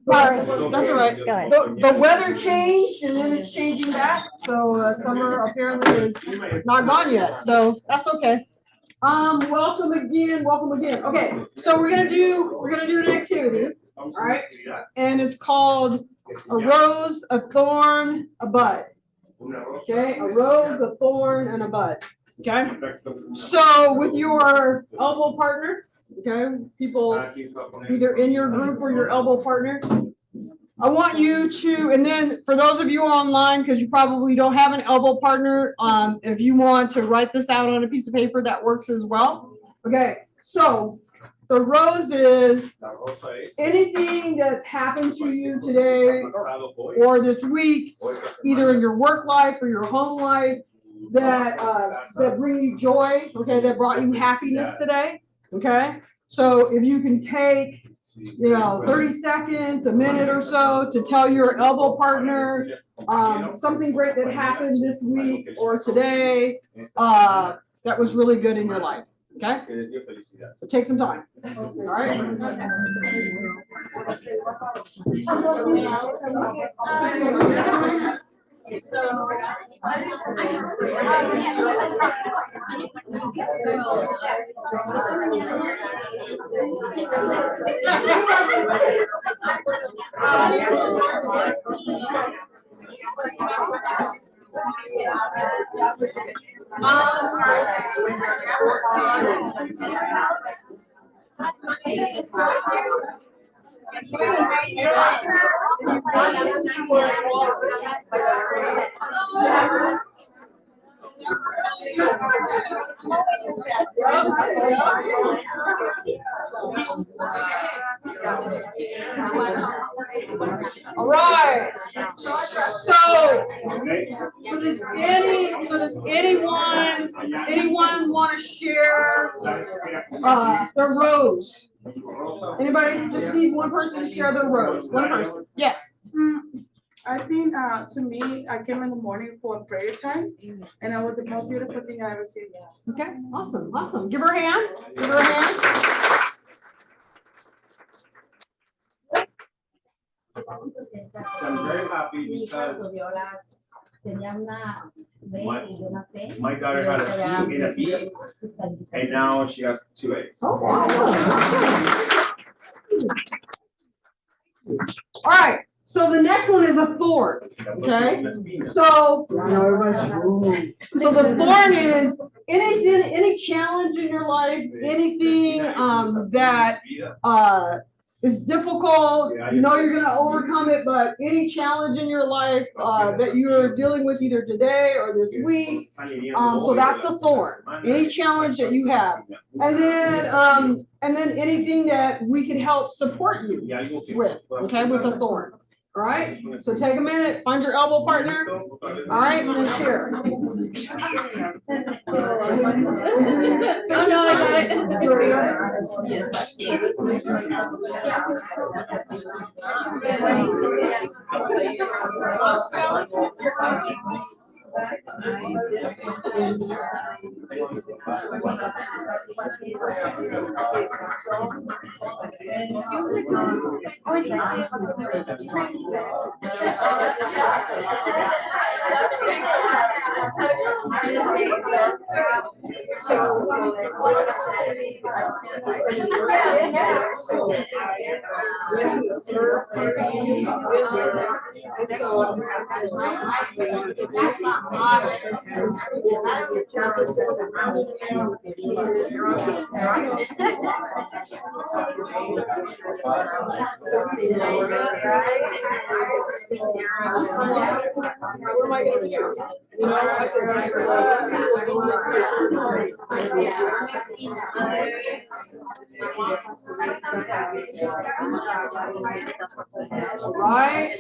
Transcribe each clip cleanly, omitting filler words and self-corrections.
Sorry, that's all right. Go ahead. The weather changed and then it's changing back, so summer apparently is not gone yet, so that's okay. Welcome again, welcome again. Okay, so we're gonna do an activity, all right? And it's called a rose, a thorn, a bud. Okay, a rose, a thorn, and a bud. Okay? So with your elbow partner, okay, people either in your group or your elbow partner, I want you to, and then for those of you online, because you probably don't have an elbow partner, if you want to write this out on a piece of paper, that works as well. Okay, so the rose is anything that's happened to you today or this week, either in your work life or your home life, that bring you joy, okay, that brought you happiness today, okay? So if you can take, 30 seconds, a minute or so to tell your elbow partner something great that happened this week or today that was really good in your life, okay? So take some time, all right? All right. So does anyone want to share their rose? Anybody? Just need one person to share their rose. One person. Yes. I think to me, I came in the morning for prayer time, and it was the most beautiful thing I ever seen. Okay, awesome. Give her a hand. Give her a hand. So I'm very happy because my daughter had a C and a B, and now she has 2 A's. Oh, awesome. All right. So the next one is a thorn. Okay. So the thorn is any challenge in your life, anything that is difficult. You're going to overcome it, but any challenge in your life that you're dealing with either today or this week. So that's a thorn. Any challenge that you have, and then anything that we can help support you with. Okay, with a thorn. All right, so take a minute, find your elbow partner. All right, and then share. Oh no, I got it. Right.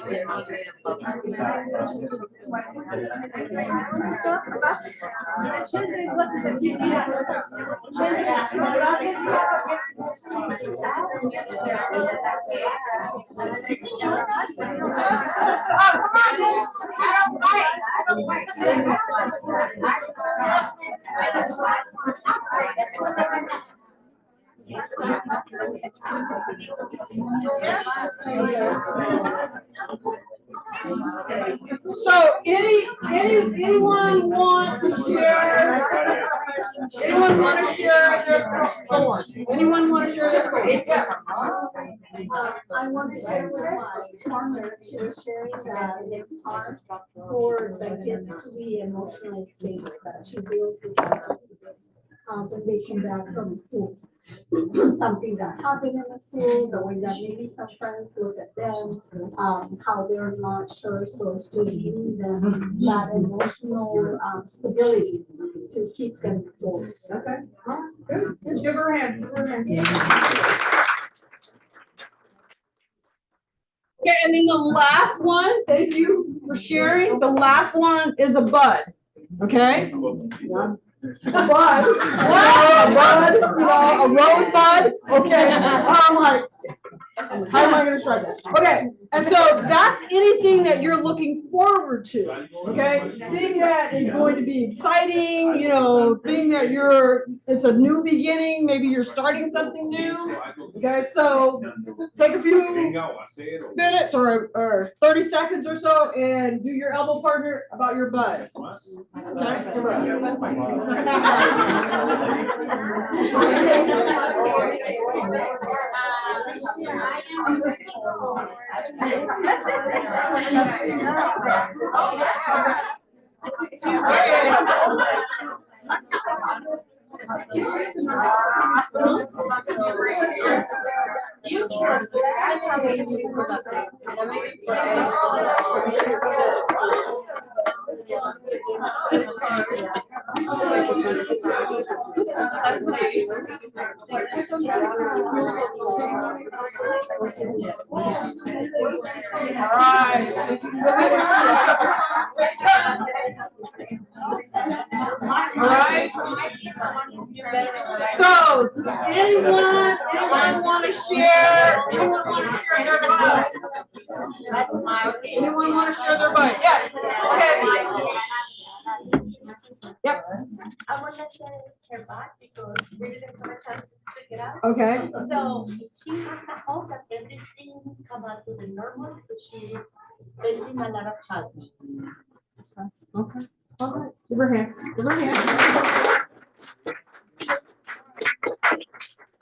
So anyone want to share? Anyone want to share their thought? Anyone want to share their thought? Yes. I want to share with my partners who are sharing that it's hard for the kids to be emotionally stable, that she deals with that when they come back from school. Something that happened in the school, the way that maybe some friends look at them, how they're not sure, so it's just giving them that emotional stability to keep them forward. Okay. All right. Good. Good. Give her a hand. Give her a hand. Okay, and then the last one, thank you for sharing. The last one is a bud. Okay? A bud. A bud, a rose bud. Okay. I'm like, how am I gonna try that? Okay, and so that's anything that you're looking forward to. Okay? Thing that is going to be exciting, thing that it's a new beginning, maybe you're starting something new. Okay, so take a few minutes or 30 seconds or so and do your elbow partner about your butt. Okay? Your butt. All right. All right. So, does anyone want to share? Anyone want to share their bud? Anyone want to share their bud? Yes. Okay. Yep. I want to share her back because we didn't have a chance to stick it out. Okay. So she has a hope that everything come back to the normal, but she is facing a lot of challenge. Okay. All right. Give her a hand. Give her a hand.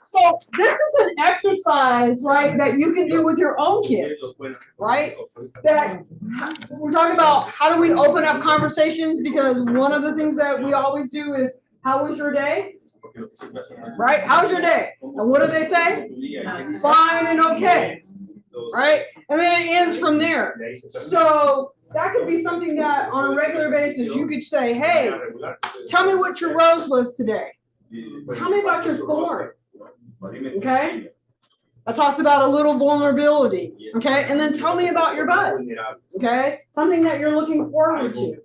So this is an exercise, right, that you can do with your own kids, right? That we're talking about how do we open up conversations, because one of the things that we always do is, how was your day? Right? How's your day? And what do they say? Fine and okay. Right? And then it ends from there. So that could be something that on a regular basis you could say, hey, tell me what your rose was today. Tell me about your thorn. Okay? That talks about a little vulnerability. Okay? And then tell me about your bud. Okay? Something that you're looking forward to.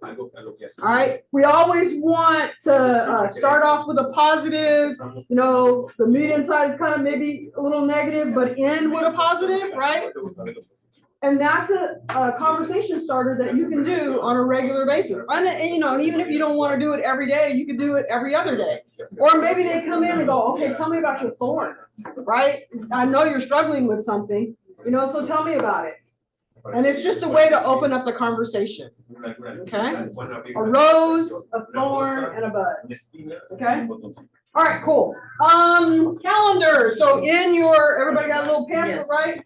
All right? We always want to start off with a positive. The median side is kind of maybe a little negative, but end with a positive, right? And that's a conversation starter that you can do on a regular basis. And even if you don't want to do it every day, you can do it every other day. Or maybe they come in and go, okay, tell me about your thorn, right? I know you're struggling with something, so tell me about it. And it's just a way to open up the conversation. Okay? A rose, a thorn, and a bud. Okay? All right, cool. Calendar. So everybody got a little pamphlet, right?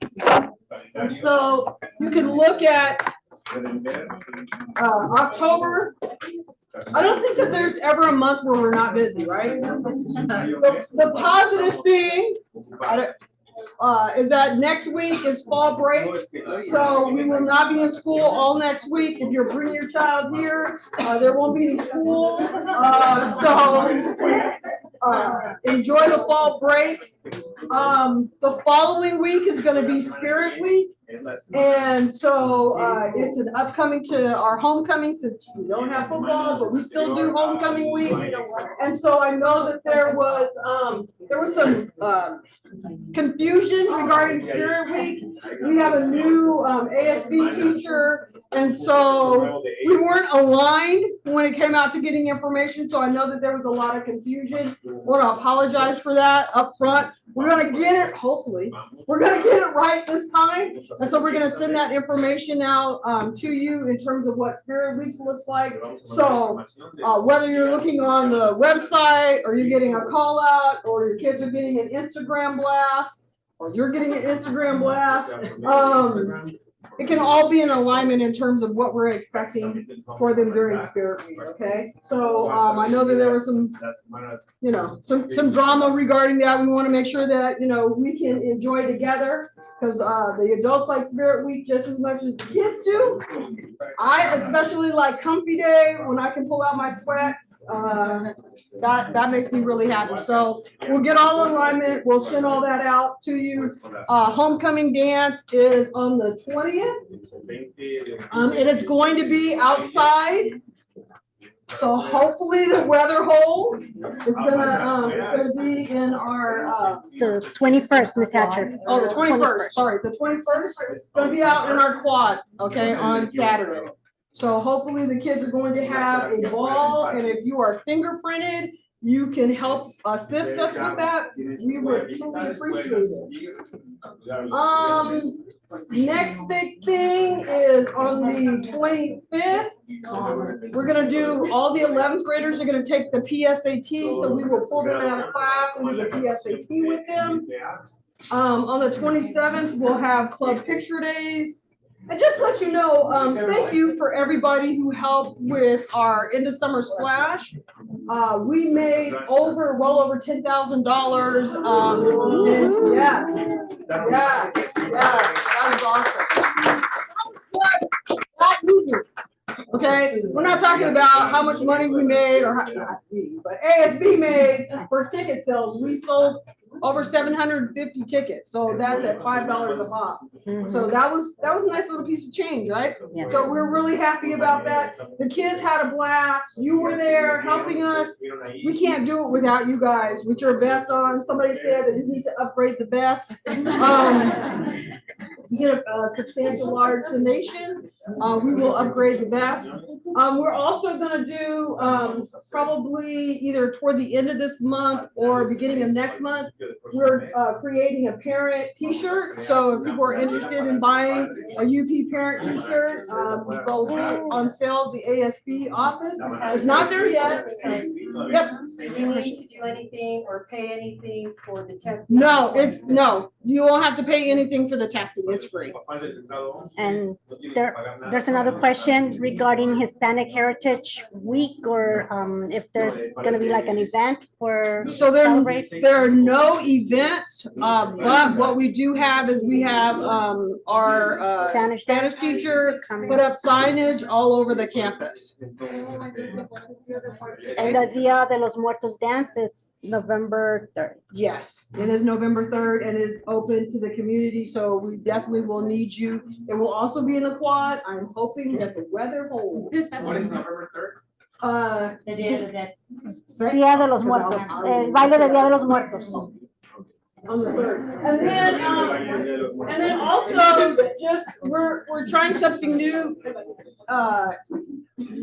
And so you can look at October. I don't think that there's ever a month where we're not busy, right? The positive thing is that next week is fall break, so we will not be in school all next week. If you're bringing your child here, there won't be any school. Enjoy the fall break. The following week is going to be Spirit Week. And so it's an upcoming to our homecoming, since we don't have football, but we still do homecoming week. And so I know that there was some confusion regarding Spirit Week. We have a new ASB teacher, And so we weren't aligned when it came out to getting information, so I know that there was a lot of confusion. I want to apologize for that up front. We're gonna get it, hopefully, we're gonna get it right this time. And so we're gonna send that information out to you in terms of what Spirit Weeks looks like. So whether you're looking on the website, or you're getting a call out, or your kids are getting an Instagram blast, or you're getting an Instagram blast, it can all be in alignment in terms of what we're expecting for them during Spirit Week, okay? So, I know that there was some, some drama regarding that. We want to make sure that, we can enjoy together, because, the adults like Spirit Week just as much as the kids do. I especially like Comfy Day when I can pull out my sweats. That makes me really happy. So we'll get all in alignment. We'll send all that out to you. Homecoming dance is on the 20th. It is going to be outside. So hopefully the weather holds. It's gonna be in our The 21st, Miss Hatcher. oh, the 21st, sorry, the 21st, it's gonna be out in our quad, okay, on Saturday. So hopefully the kids are going to have a ball, and if you are fingerprinted, you can help assist us with that. We would truly appreciate it. Next big thing is on the 25th. We're gonna do, all the 11th graders are gonna take the PSAT, so we will pull them out of class and do the PSAT with them. On the 27th, we'll have club picture days. And just to let you know, thank you for everybody who helped with our end of summer splash. We made well over $10,000. Yes, that was awesome. Okay, we're not talking about how much money we made, or not we, but ASB made for ticket sales. We sold over 750 tickets, so that's at $5 a pop. So that was a nice little piece of change, right? Yeah. So we're really happy about that. The kids had a blast. You were there helping us. We can't do it without you guys with your vests on. Somebody said that you need to upgrade the vest. You get a substantial large donation. We will upgrade the vest. We're also gonna do probably either toward the end of this month or beginning of next month. We're creating a parent t-shirt. So if people are interested in buying a UP parent t-shirt, they'll be on sale at the ASB office. It's not there yet. Yep. Do you need to do anything or pay anything for the testing? No, you won't have to pay anything for the testing. It's free. And there's another question regarding Hispanic Heritage Week, or if there's gonna be like an event for So celebrate. there are no events, but what we do have is we have our Spanish teacher put up signage all over the campus. And the Dia de los Muertos dance is November 3rd. Yes, it is November 3rd and is open to the community, so we definitely will need you. It will also be in the quad. I'm hoping that the weather holds. What is November 3rd? The day of the dead. Dia de los Muertos, el baile de Dia de los Muertos. On the 3rd. And then also just we're trying something new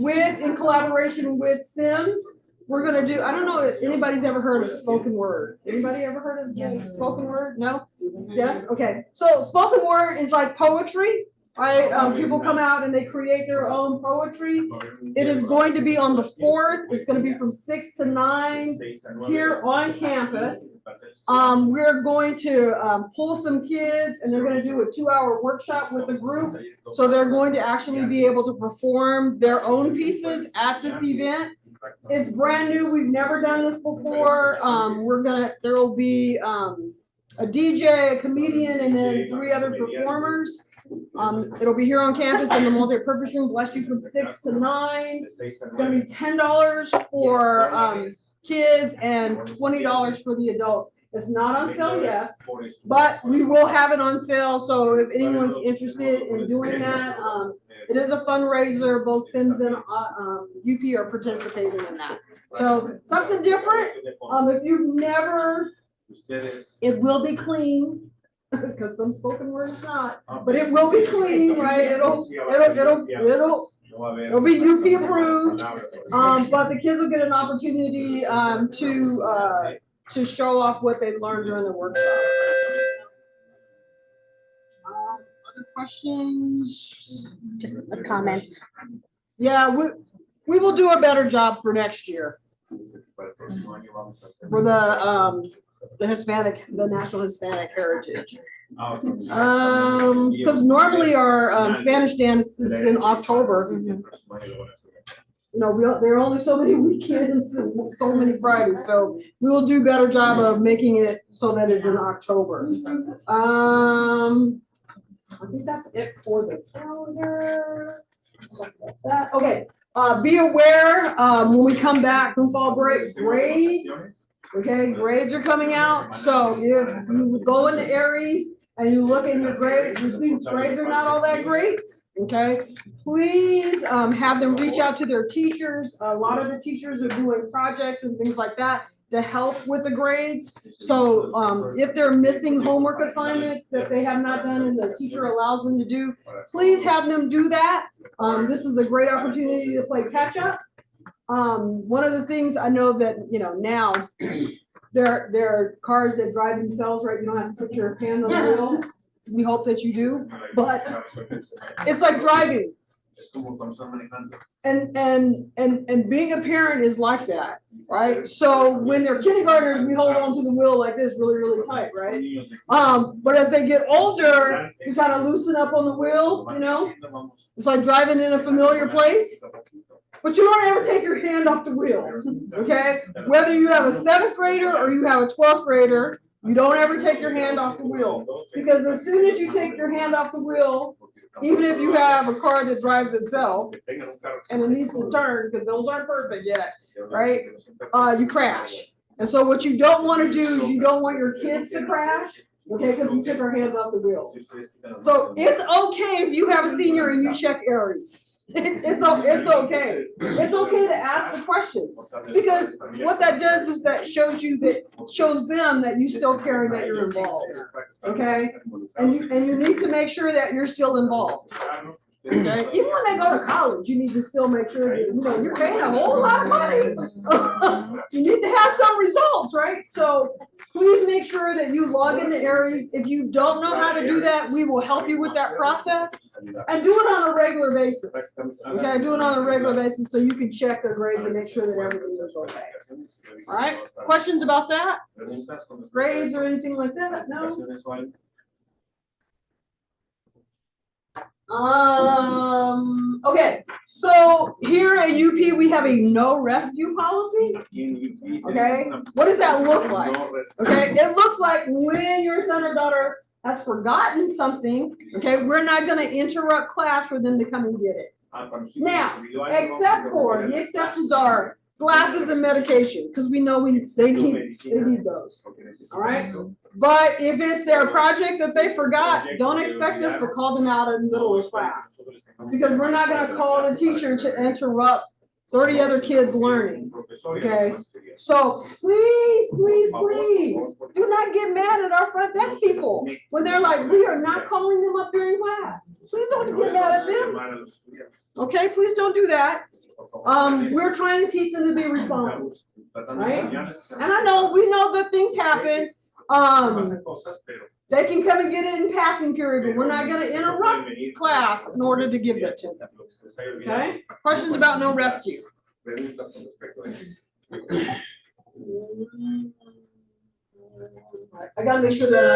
in collaboration with Sims. We're gonna do, I don't know if anybody's ever heard of spoken word. Anybody ever heard of spoken word? No? Yes? Okay. So spoken word is like poetry, right? People come out and they create their own poetry. It is going to be on the 4th. It's gonna be from 6 to 9 here on campus. We're going to pull some kids and they're gonna do a 2-hour workshop with the group. So they're going to actually be able to perform their own pieces at this event. It's brand new. We've never done this before. There will be a DJ, a comedian, and then 3 other performers. It'll be here on campus in the multi-purpose room. Bless you from 6 to 9. It's gonna be $10 for kids and $20 for the adults. It's not on sale, yes, but we will have it on sale. So if anyone's interested in doing that, it is a fundraiser. Both Sims and UP are participating in that. So something different. If you've never, it will be clean. because some spoken word is not, but it will be clean, right? It'll be UP approved. But the kids will get an opportunity, to show off what they've learned during the workshop. Other questions? Just a comment. Yeah, we will do a better job for next year for the Hispanic, the National Hispanic Heritage. Because normally our Spanish dance is in October. You know, there are only so many weekends and so many Fridays, so we will do a better job of making it so that it's in October. I think that's it for the calendar. Okay, be aware, when we come from fall break, grades, okay, grades are coming out. So if you go into Aries and you look in your grades, your students' grades are not all that great, okay? Please, have them reach out to their teachers. A lot of the teachers are doing projects and things like that to help with the grades. So, if they're missing homework assignments that they have not done and the teacher allows them to do, please have them do that. This is a great opportunity to play catch up. One of the things I know that, you know, now there are cars that drive themselves, right? You don't have to put your hand on the wheel. We hope that you do, but it's like driving. And being a parent is like that, right? So when they're kindergartners, we hold on to the wheel like this really, really tight, right? But as they get older, you kind of loosen up on the wheel, you know? It's like driving in a familiar place, but you don't ever take your hand off the wheel, okay? Whether you have a 7th grader or you have a 12th grader, you don't ever take your hand off the wheel. Because as soon as you take your hand off the wheel, even if you have a car that drives itself and it needs to turn, because those aren't perfect yet, right? You crash. And so what you don't want to do is you don't want your kids to crash, okay, because you took our hands off the wheel. So it's okay if you have a senior and you check Aries. It's okay. It's okay to ask the question, because what that does is that shows them that you still care and that you're involved, okay? And you need to make sure that you're still involved, okay? Even when they go to college, you need to still make sure that, you know, you're paying a whole lot of money. You need to have some results, right? So please make sure that you log into Aries. If you don't know how to do that, we will help you with that process, and do it on a regular basis. Okay, do it on a regular basis so you can check the grades and make sure that everything is okay. All right, questions about that? Grades or anything like that? No? Okay, so here at UP, we have a no rescue policy. Okay, what does that look like? Okay, it looks like when your son or daughter has forgotten something, okay, we're not gonna interrupt class for them to come and get it. Now, except for, the exceptions are glasses and medication, because we know they need those, all right? But if it's their project that they forgot, don't expect us to call them out in the middle of class, because we're not gonna call the teacher to interrupt 30 other kids learning, okay? So please, please, please, do not get mad at our front desk people when they're like, we are not calling them up during class. Please don't get mad at them, okay? Please don't do that. We're trying to teach them to be responsible, right? And I know, we know that things happen. They can come and get it in passing period, but we're not gonna interrupt class in order to give that to them, okay? Questions about no rescue? I gotta make sure that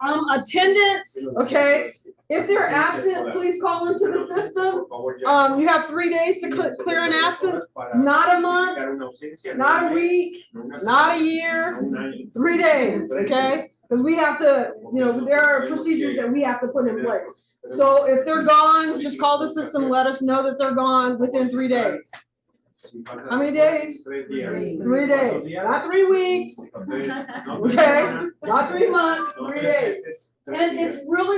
I got attendance, okay? If they're absent, please call into the system. You have 3 days to clear an absence, not a month, not a week, not a year, 3 days, okay? Because we have to, you know, there are procedures that we have to put in place. So if they're gone, just call the system, let us know that they're gone within 3 days. How many days? 3 days, not 3 weeks, okay? Not 3 months, 3 days. And it's really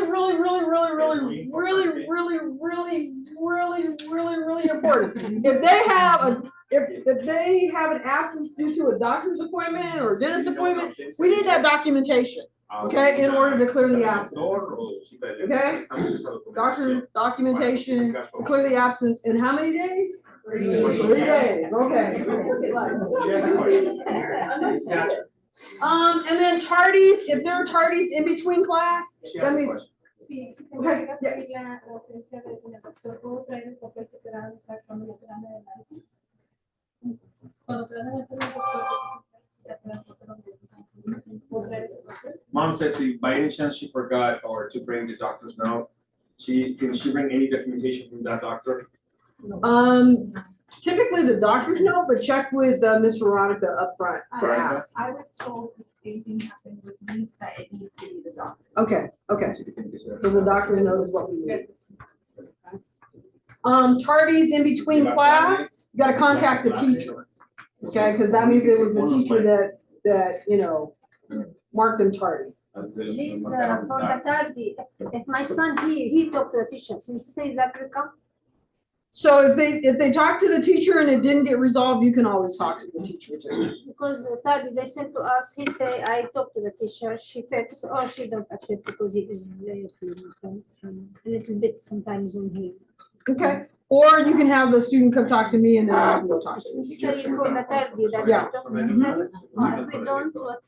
important. If they have if they have an absence due to a doctor's appointment or dentist appointment, we need that documentation, okay, in order to clear the absence. Okay? Doctor documentation, to clear the absence in how many days? 3 days, okay. And then tardies, if there are tardies in between class, that means. Sí, sí se Okay, me llega yeah. a pedir la ausencia del doctor, ¿puedo traer el papel que te dan cuando te dan el análisis? Cuando te dan el doctor, ya te dan el papel. ¿Puedo traer ese papel? Mom says if by any chance she forgot or to bring the doctor's note, can she bring any documentation from that doctor? Typically the doctors know, but check with Miss Veronica up front to ask. I was told the same thing happened with me, that it needs to be the doctor. Okay, okay, so the doctor knows what we need. Tardies in between class, you gotta contact the teacher. Okay, cause that means it was the teacher that, you know, marked them tardy. This, for the tardy, if my son, he talked to the teacher, since he said that will come. So if they talk to the teacher and it didn't get resolved, you can always talk to the teacher too. Because tardy, they said to us, he say, I talked to the teacher, she fixed, or she don't accept because it is very, a little bit sometimes on him. Okay, or you can have the student come talk to me and then I can go talk to them. Necessary for the tardy, that Yeah. necessary, or if we don't, what,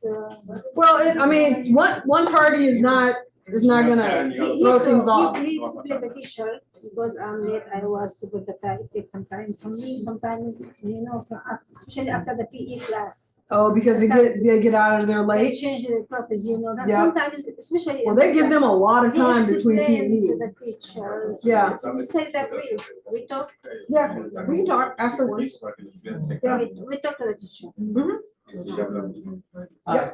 Well, I mean, one tardy is not gonna throw things off. He explained the teacher, because I'm late, I was to put the time, take some time from me, sometimes, you know, especially after the PE class. Oh, because they get out of there They late? change the classes, you know, that Yeah. sometimes, especially. Well, they give them a lot of time between He explained to PE. the teacher. Yeah. He said that we talk, Yeah, we can talk afterwards. Yeah. we talk to the teacher.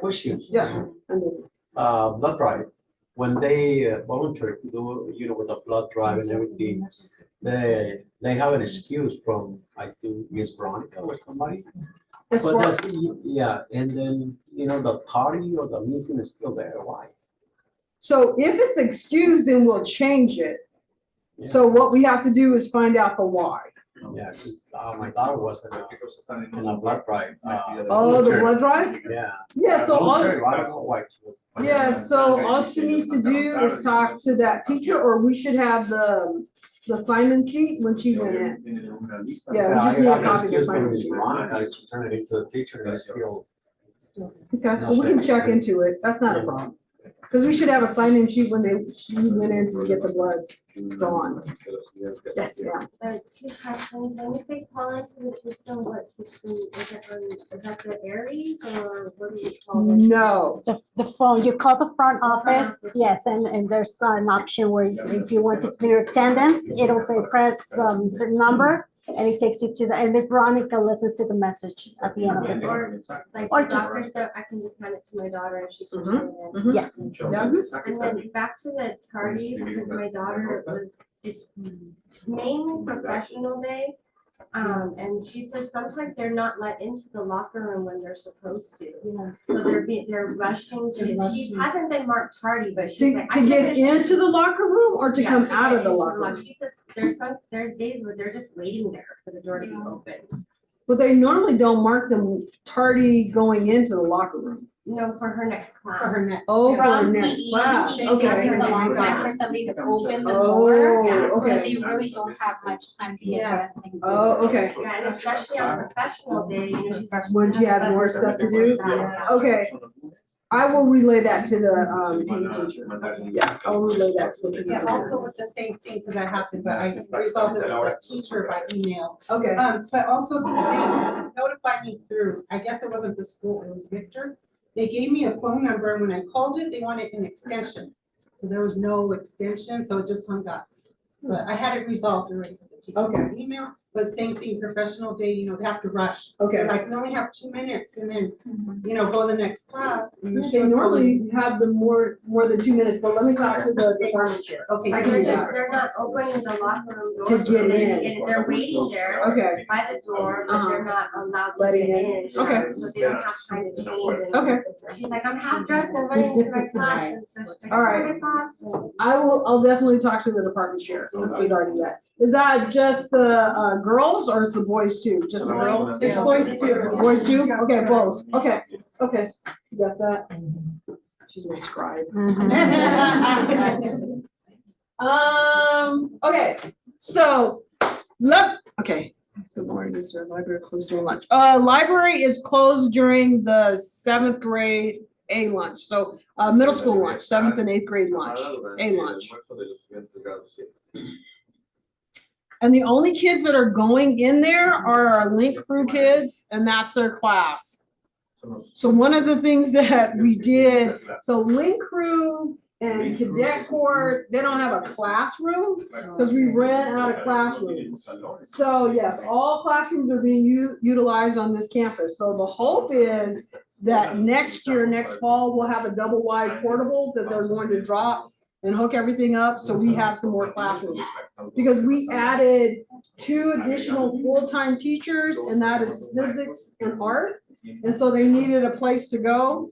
Question. Yes. And then- Blood drive, when they volunteer to do, you know, with the blood drive and everything, they have an excuse from, I think, Miss Veronica or somebody. As But far- that's, yeah, and then, you know, the party or the missing is still there, why? So if it's excused, then we'll change it. So what we have to do is find out the why. Yeah, 'cause, my daughter was in a blood drive. Oh, the blood drive? Yeah. Yeah, so all, Volunteer, I don't know why she was. yeah, so all she needs to do is talk to that teacher, or we should have the Simon sheet when she went in. Yeah, we just need a I got an copy of the excuse from Simon Miss sheet. Veronica, she turned it into the teacher and still. Okay, well, we can check into it, that's not a problem. Cause we should have a sign-in sheet when she went in to get the blood drawn. Yes, yeah. There's two questions. When you say call into the system, what system is it on? Is that the Aries or what do you call it? No, The phone, you call the front office, yes, and there's an option where if you want to clear attendance, it'll say press certain number, and it takes you to the, and Miss Veronica listens to the message at the end of it. Or like Or the just- doctor stuff, I can just hand it to my daughter and she can Mhm, turn it in. mhm. Yeah. And then back to the tardies, because my daughter it's mainly professional day. And she says sometimes they're not let into the locker room when they're supposed to. So they're rushing to, she hasn't been marked tardy, but she's to, like. to I get think into the locker room or to Yeah, come to out get of the into locker room? She says there's days where they're just waiting there for the door to be open. But they normally don't mark them tardy going into the locker room. No, for her next class. For her next. Oh, for From the next PE, class, It okay. takes a long time for somebody to open the Oh, door, so okay. that they really don't have much time to get dressed. and go. Oh, okay. Yeah, and especially on professional day, you know, she's. When she has more stuff to do? Okay. I will relay that to the PE teacher. Yeah, I'll relay that to the PE Yeah, teacher. also with the same thing, because I happened, but I resolved it with the teacher by email. Okay, But also they notified me through, I guess it wasn't the school, it was Victor. They gave me a phone number, and when I called it, they wanted an extension. So there was no extension, so it just hung up. But I had it resolved already for the teacher. Okay. by Email, but same thing, professional day, you know, they have to rush. okay. They're like, we only have 2 minutes, and then, you know, go to the next class. And she They was normally have the more than 2 minutes, but let me talk to the department chair. Okay, Like they're not opening the locker room door. To get so they in. can get They're waiting there Okay, by the door, but they're not allowed to Letting get in. in. Okay. So they don't have time to change. and- Okay. She's like, I'm half dressed and running to my class and so she's like, All right. "Put my socks on." I'll definitely talk to the department chair regarding that. Is that just the girls or is the boys too? Just the girls? It's boys too. Boys too? Okay, both. Okay, okay. You got that? She's my scribe. Okay, so, okay. Good morning, is our library closed during lunch? Library is closed during the 7th grade A lunch, so, middle school lunch, 7th and 8th grade lunch, A lunch. And the only kids that are going in there are our Link Crew kids, and that's their class. So one of the things that we did, so Link Crew and Cadet Corps, they don't have a classroom because we ran out of classrooms. So yes, all classrooms are being utilized on this campus. So the hope is that next year, next fall, we'll have a double wide portable that they're going to drop and hook everything up so we have some more classrooms. Because we added 2 additional full-time teachers, and that is physics and art. And so they needed a place to go.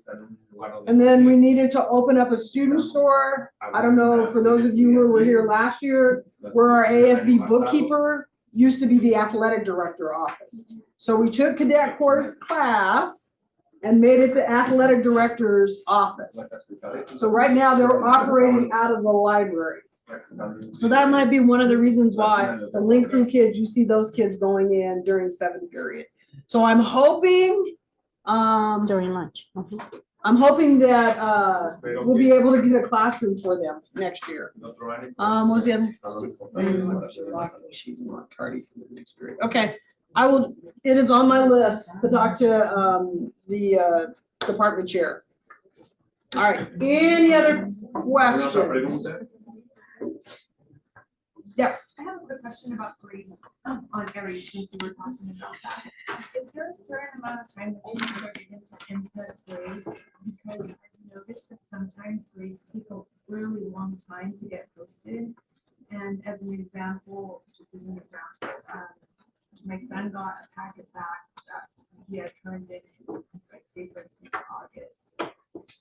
And then we needed to open up a student store. I don't know, for those of you who were here last year, where our ASB bookkeeper used to be the athletic director office. So we took Cadet Corps class and made it the athletic director's office. So right now they're operating out of the library. So that might be one of the reasons why the Link Crew kids, you see those kids going in during 7th period. So I'm hoping, During lunch. I'm hoping that we'll be able to get a classroom for them next year. What was the other? She's not tardy for the next period. Okay, I will, it is on my list to talk to the department chair. All right, any other questions? Yeah. I have a quick question about grading on every, since we were talking about that. Is there a certain amount of time that you put into input grades? Because I've noticed that sometimes grades take a really long time to get posted. And as an example, just as an example, my son got a packet back that he had turned in, like, say for instance, August.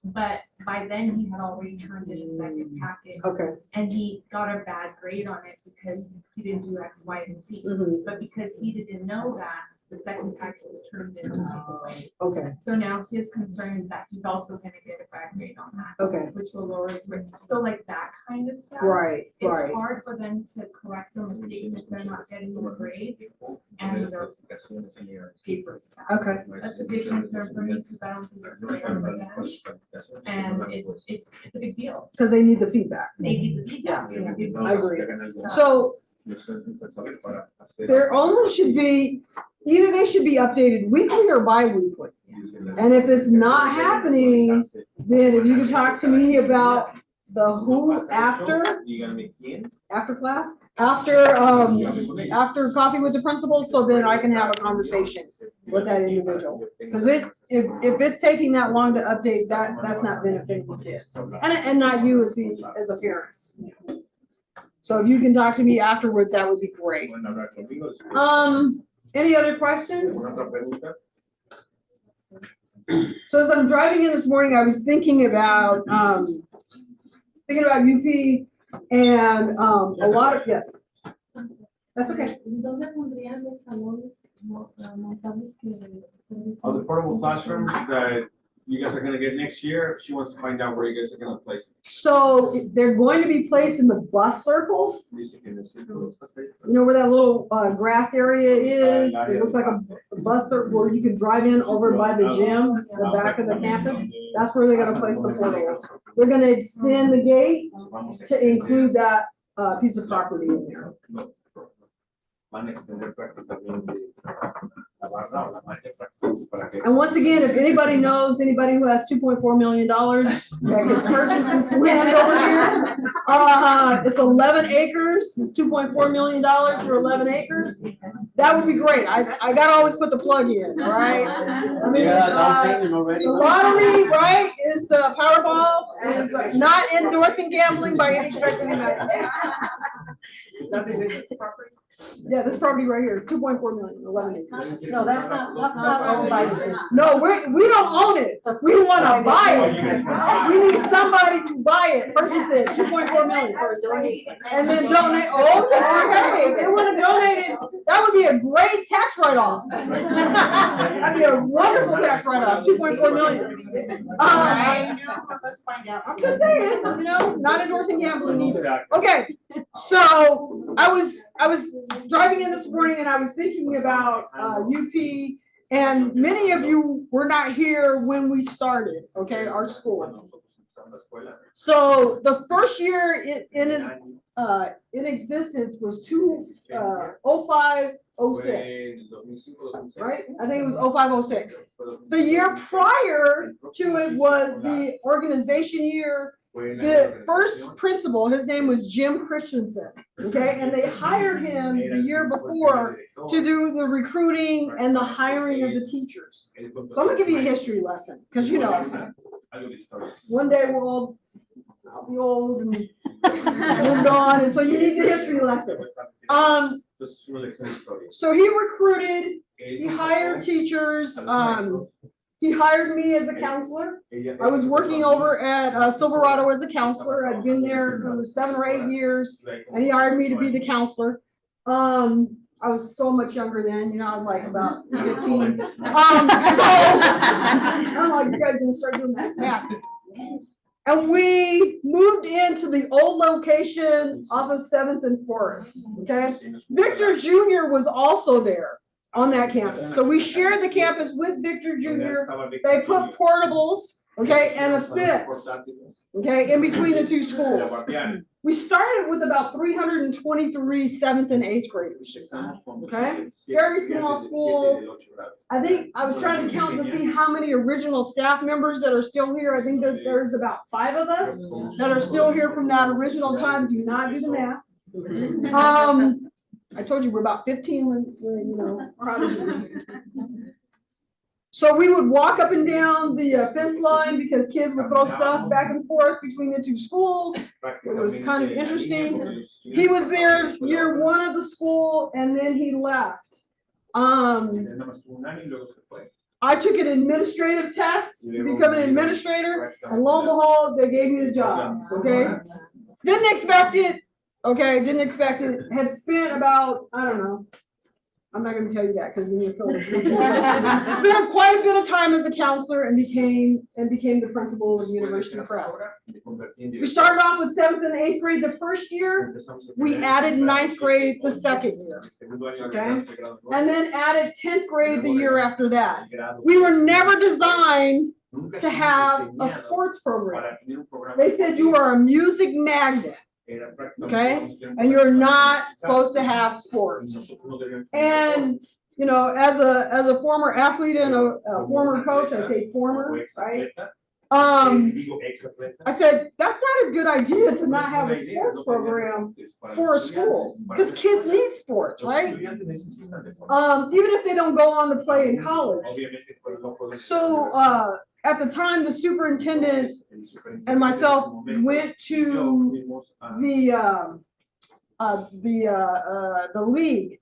But by then he had already turned in a second packet. Okay. And he got a bad grade on it because he didn't do X, Y, and Z. But because he didn't know that, the second packet was turned in right away. Okay. So now his concern is that he's also gonna get a bad grade on that. Okay. Which will lower his grade. So like that kind of stuff. Right, right. It's hard for them to correct the mistakes if they're not getting the grades and their papers back. Okay. That's a big concern for me because I don't think it's fair for them. And it's a big deal. Because they need the feedback. They need the feedback. It's a big deal. I agree. So there only should be, either they should be updated weekly or bi-weekly. And if it's not happening, then if you can talk to me about the who after class, after coffee with the principal, so then I can have a conversation with that individual. Because if it's taking that long to update, that's not benefiting the kids, and not you as a parent. So if you can talk to me afterwards, that would be great. Any other questions? So as I'm driving in this morning, I was thinking about UP and a lot of, yes. That's okay. On the portable classrooms that you guys are gonna get next year, she wants to find out where you guys are gonna place them. So they're going to be placed in the bus circle. You know where that little grass area is? It looks like a bus circle where you can drive in over by the gym, the back of the campus. That's where they're gonna place the portables. They're gonna extend the gate to include that piece of property in there. And once again, if anybody knows, anybody who has $2.4 million that can purchase this land over here, it's 11 acres, it's $2.4 million for 11 acres. That would be great. I gotta always put the plug in, all right? I mean, the lottery, right, is Powerball, is not endorsing gambling by any stretch of the imagination. Yeah, this property right here, 2.4 million, 11 acres. No, that's not owned by the city. No, we don't own it. We wanna buy it. We need somebody to buy buy it, purchase it, 2.4 million. And then donate, okay, if they wanna donate it, that would be a great tax write-off. That'd be a wonderful tax write-off, 2.4 million. Let's find out. I'm just saying, not endorsing gambling either. Okay, so I was driving in this morning and I was thinking about UP, and many of you were not here when we started, okay, our school. So the first year in existence was 05-06, right? I think it was 05-06. The year prior to it was the organization year. The first principal, his name was Jim Christensen, okay? And they hired him the year before to do the recruiting and the hiring of the teachers. So I'm gonna give you a history lesson, because one day I'll be old and moved on, and so you need the history lesson. So he recruited, he hired teachers, he hired me as a counselor. I was working over at Silverado as a counselor. I'd been there for 7 or 8 years, and he hired me to be the counselor. I was so much younger then, I was like about 15. So I'm like, you guys gonna start doing that math. And we moved into the old location off of 7th and Forest, okay? Victor Jr. was also there on that campus. So we shared the campus with Victor Jr. They put portables, okay, and a fence, okay, in between the two schools. We started with about 323 7th and 8th graders, okay? Very small school. I think I was trying to count to see how many original staff members that are still here. I think that there's about 5 of us that are still here from that original time. Do not do the math. I told you we're about 15 when prodigies. So we would walk up and down the fence line because kids would throw stuff back and forth between the two schools. It was kind of interesting. He was there year 1 of the school and then he left. I took an administrative test to become an administrator, and lo and behold, they gave me the job, okay? Didn't expect it. Okay, didn't expect it. Had spent about, I don't know. I'm not gonna tell you that because then you'll feel it. Spent quite a bit of time as a counselor and became the principal of the University Prep. We started off with 7th and 8th grade the first year. We added 9th grade the second year. Okay? And then added 10th grade the year after that. We were never designed to have a sports program. They said you are a music magnet. Okay, and you're not supposed to have sports. And as a former athlete and a former coach, I say former, right? I said that's not a good idea to not have a sports program for a school because kids need sports, right? Even if they don't go on to play in college. So at the time, the superintendent and myself went to the league.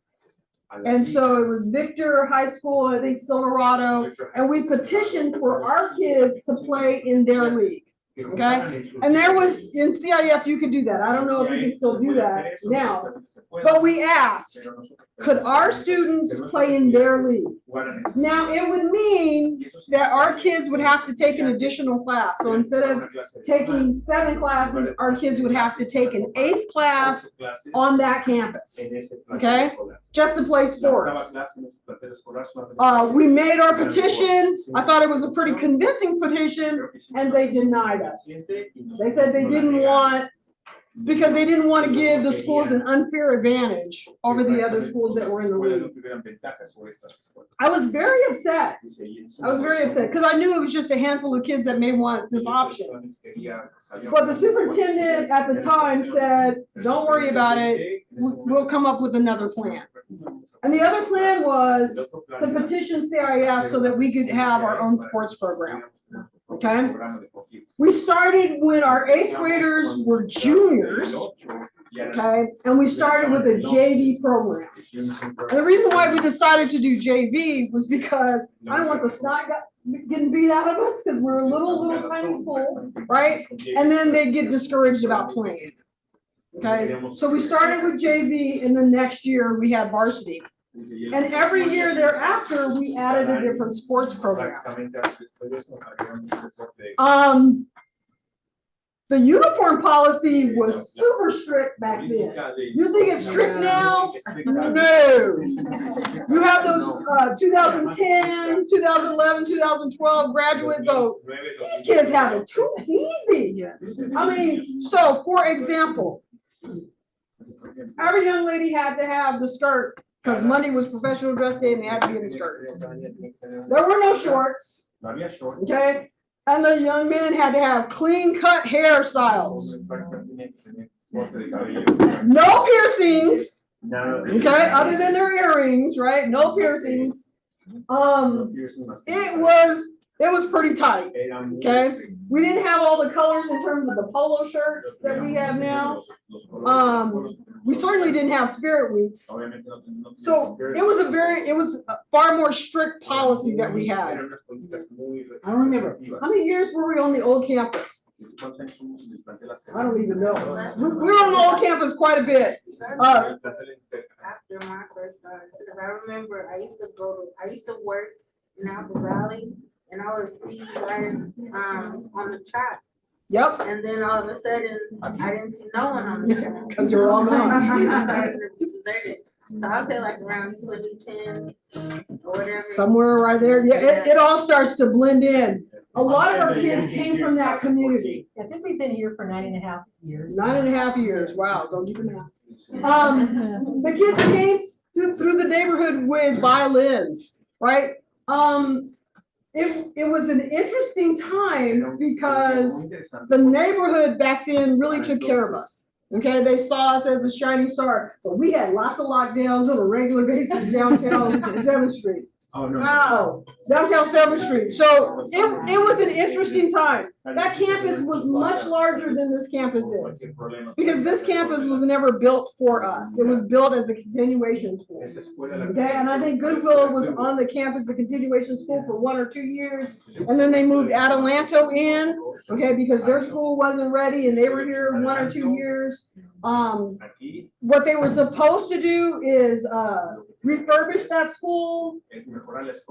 And so it was Victor High School, I think Silverado, and we petitioned for our kids to play in their league. Okay, and there was in CIF you could do that. I don't know if you can still do that now, but we asked, could our students play in their league? Now it would mean that our kids would have to take an additional class. So instead of taking 7 classes, our kids would have to take an 8th class on that campus. Okay, just to play sports. We made our petition. I thought it was a pretty convincing petition, and they denied us. They said they didn't want, because they didn't want to give the schools an unfair advantage over the other schools that were in the league. I was very upset. Because I knew it was just a handful of kids that may want this option. But the superintendent at the time said, don't worry about it. We'll come up with another plan. And the other plan was to petition CIF so that we could have our own sports program. Okay? We started when our 8th graders were juniors, okay? And we started with a JV program. And the reason why we decided to do JV was because I don't want the getting beat out of us because we're a little tiny school, right? And then they get discouraged about playing. Okay, so we started with JV and the next year we had varsity. And every year thereafter, we added a different sports program. The uniform policy was super strict back then. You think it's strict now? No. You have those 2010, 2011, 2012 graduate vote. These kids have it too easy. I mean, so for example, every young lady had to have the skirt because Monday was professional dress day and they had to be in a skirt. There were no shorts. Okay? And the young men had to have clean cut hairstyles. No piercings. Okay, other than their earrings, right? No piercings. It was pretty tight. Okay. We didn't have all the colors in terms of the polo shirts that we have now. We certainly didn't have spirit weeks. So it was a far more strict policy that we had. I don't remember. How many years were we on the old campus? I don't even know. We were on the old campus quite a bit. After my first started, because I remember I used to work in Apple Valley. And I would see you guys on the track. Yep. And then all of a sudden, I didn't see no one on the track. Because you're all gone. Starting to be deserted. So I'll say like around 2010 or whatever. Somewhere right there. Yeah, it all starts to blend in. A lot of our kids came from that community. I think we've been here for 9.5 years. 9.5 years. Wow, don't do the math. The kids came through the neighborhood with violins, right? It was an interesting time because the neighborhood back then really took care of us. Okay, they saw us as the shining star, but we had lots of lockdowns on a regular basis downtown 7th Street. Oh, no. Wow, downtown 7th Street. So it was an interesting time. That campus was much larger than this campus is. Because this campus was never built for us. It was built as a continuation school. Okay, and I think Goodwill was on the campus, the continuation school for 1 or 2 years. And then they moved Adelanto in, okay, because their school wasn't ready and they were here 1 or 2 years. What they were supposed to do is refurbish that school.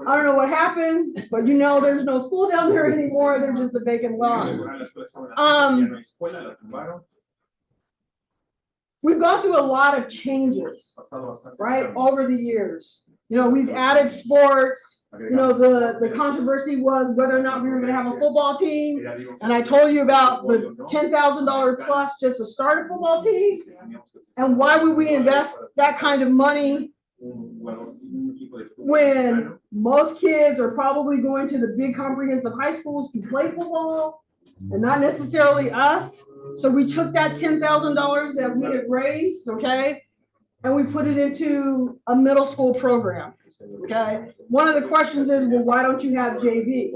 I don't know what happened, but you know there's no school down there anymore. They're just a vacant lot. We've gone through a lot of changes, right, over the years. You know, we've added sports. You know, the controversy was whether or not we were gonna have a football team. And I told you about the $10,000 plus just to start a football team. And why would we invest that kind of money when most kids are probably going to the big comprehensive high schools to play football and not necessarily us? So we took that $10,000 that we had raised, okay, and we put it into a middle school program, okay? One of the questions is, well, why don't you have JV?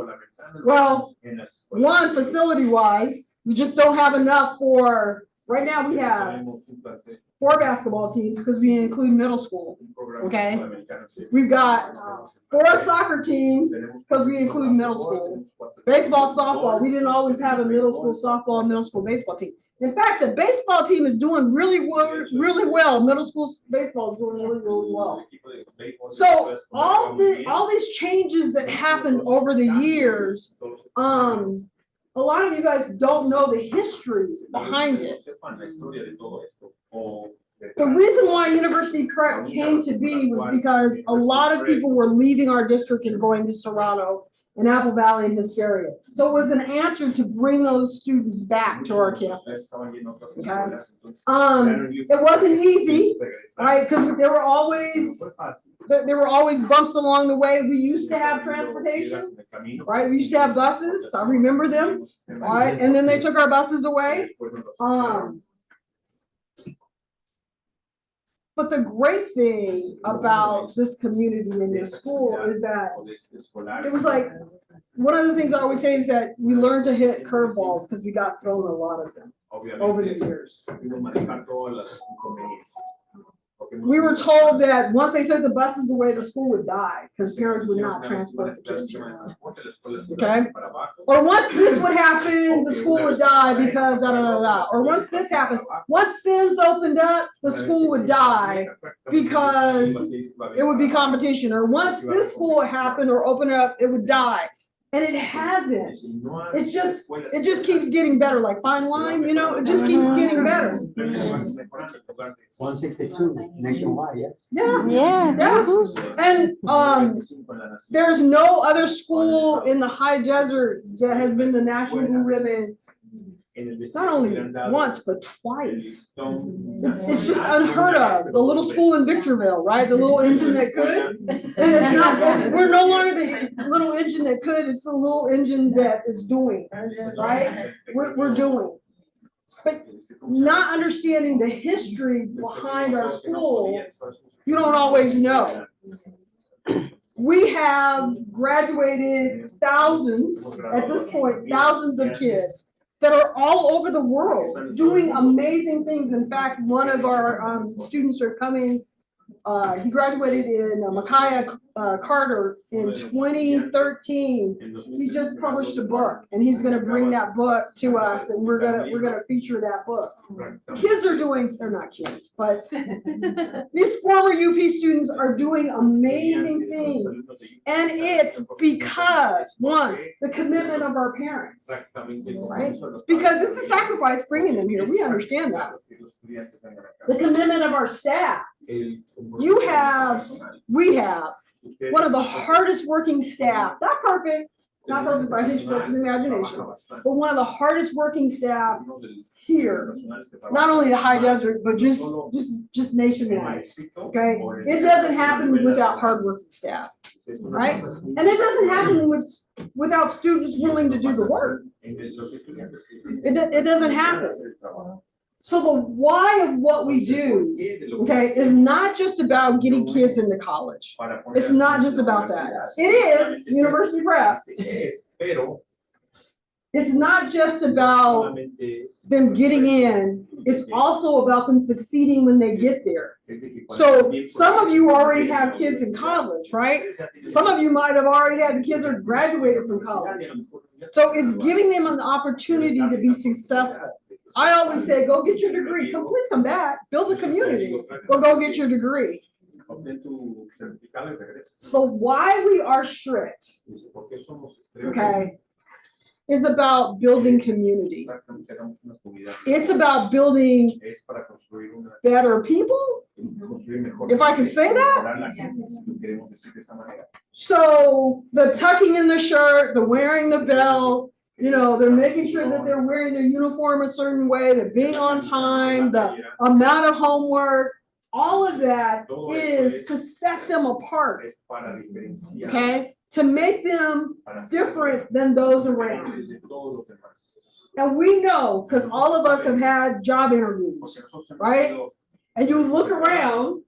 Well, one, facility-wise, we just don't have enough for, right now we have 4 basketball teams because we include middle school, okay? We've got 4 soccer teams because we include middle school. Baseball, softball, we didn't always have a middle school softball and middle school baseball team. In fact, the baseball team is doing really well. Middle school baseball is doing really well. So all these changes that happened over the years, a lot of you guys don't know the history behind it. The reason why University Prep came to be was because a lot of people were leaving our district and going to Serrano and Apple Valley and Hesperia. So it was an answer to bring those students back to our campus. Okay? It wasn't easy, right? Because there were always bumps along the way. We used to have transportation, right? We used to have buses. I remember them, all right? And then they took our buses away. But the great thing about this community and this school is that it was like, one of the things I always say is that we learned to hit curveballs because we got thrown a lot of them over the years. we were told that once they took the buses away, the school would die because parents would not transport the kids here. Okay? Or once this would happen, the school would die because da da da da. Or once this happened, once Sims opened up, the school would die because it would be competition. Or once this school happened or opened up, it would die. And it hasn't. It just keeps getting better, like fine wine, you know, it just keeps getting better. 162 nationwide, yes. Yeah. Yeah. Yeah. And there's no other school in the high desert that has been the National Blue Ribbon, not only once, but twice. It's just unheard of. The little school in Victorville, right? The little engine that could. And it's not, we're no longer the little engine that could, it's the little engine that is doing, right? We're doing. But not understanding the history behind our school, you don't always know. We have graduated thousands, at this point, thousands of kids that are all over the world doing amazing things. In fact, one of our students are coming, he graduated in Micaiah Carter in 2013. He just published a book and he's gonna bring that book to us and we're gonna feature that book. Kids are doing, they're not kids, but these former UP students are doing amazing things. And it's because, one, the commitment of our parents, right? Because it's a sacrifice bringing them here, we understand that. The commitment of our staff. We have one of the hardest working staff, not perfect by any stretch of the imagination, but one of the hardest working staff here, not only the high desert, but just nationwide, okay? It doesn't happen without hardworking staff, right? And it doesn't happen without students willing to do the work. It doesn't happen. So the why of what we do, okay, is not just about getting kids into college. It's not just about that. It is University Prep. It's not just about them getting in, it's also about them succeeding when they get there. So some of you already have kids in college, right? Some of you might have already had kids or graduated from college. So it's giving them an opportunity to be successful. I always say, go get your degree. Please come back, build a community, go get your degree. So why we are strict, okay, is about building community. It's about building better people, if I can say that. So the tucking in the shirt, the wearing the belt, you know, they're making sure that they're wearing their uniform a certain way, they're being on time, the amount of homework, all of that is to set them apart, okay? To make them different than those around. And we know, because all of us have had job interviews, right? And you look around,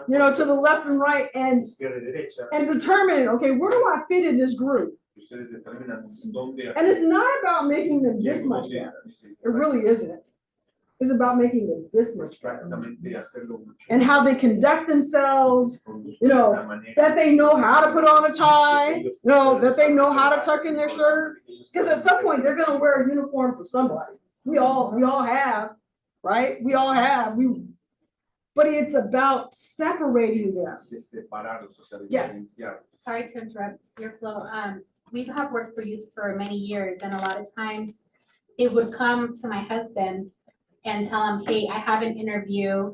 you know, to the left and right and determine, okay, where do I fit in this group? And it's not about making them this much better. It really isn't. It's about making them this much better. And how they conduct themselves, you know, that they know how to put on a tie, you know, that they know how to tuck in their shirt. Because at some point they're gonna wear a uniform for somebody. We all have, right? We all have. But it's about separating them. Yes. Sorry to interrupt your flow. We have worked for youth for many years, and a lot of times it would come to my husband and tell him, hey, I have an interview.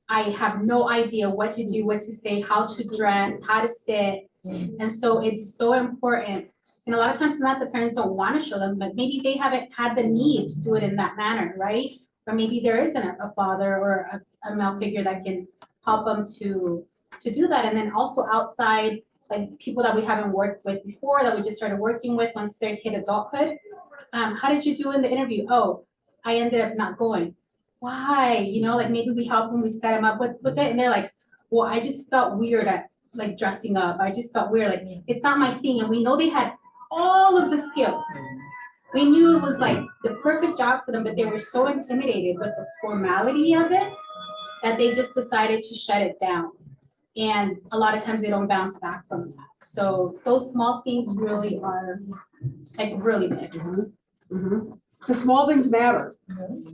I have no idea what to do, what to say, how to dress, how to sit. And so it's so important. And a lot of times it's not the parents don't want to show them, but maybe they haven't had the need to do it in that manner, right? Or maybe there isn't a father or a male figure that can help them to do that. And then also outside, like people that we haven't worked with before, that we just started working with once they hit adulthood. How did you do in the interview? Oh, I ended up not going. Why? You know, like maybe we help them, we set them up with it, and they're like, well, I just felt weird at like dressing up. I just felt weird, like it's not my thing. And we know they had all of the skills. We knew it was like the perfect job for them, but they were so intimidated with the formality of it that they just decided to shut it down. And a lot of times they don't bounce back from that. So those small things really are like really big. The small things matter,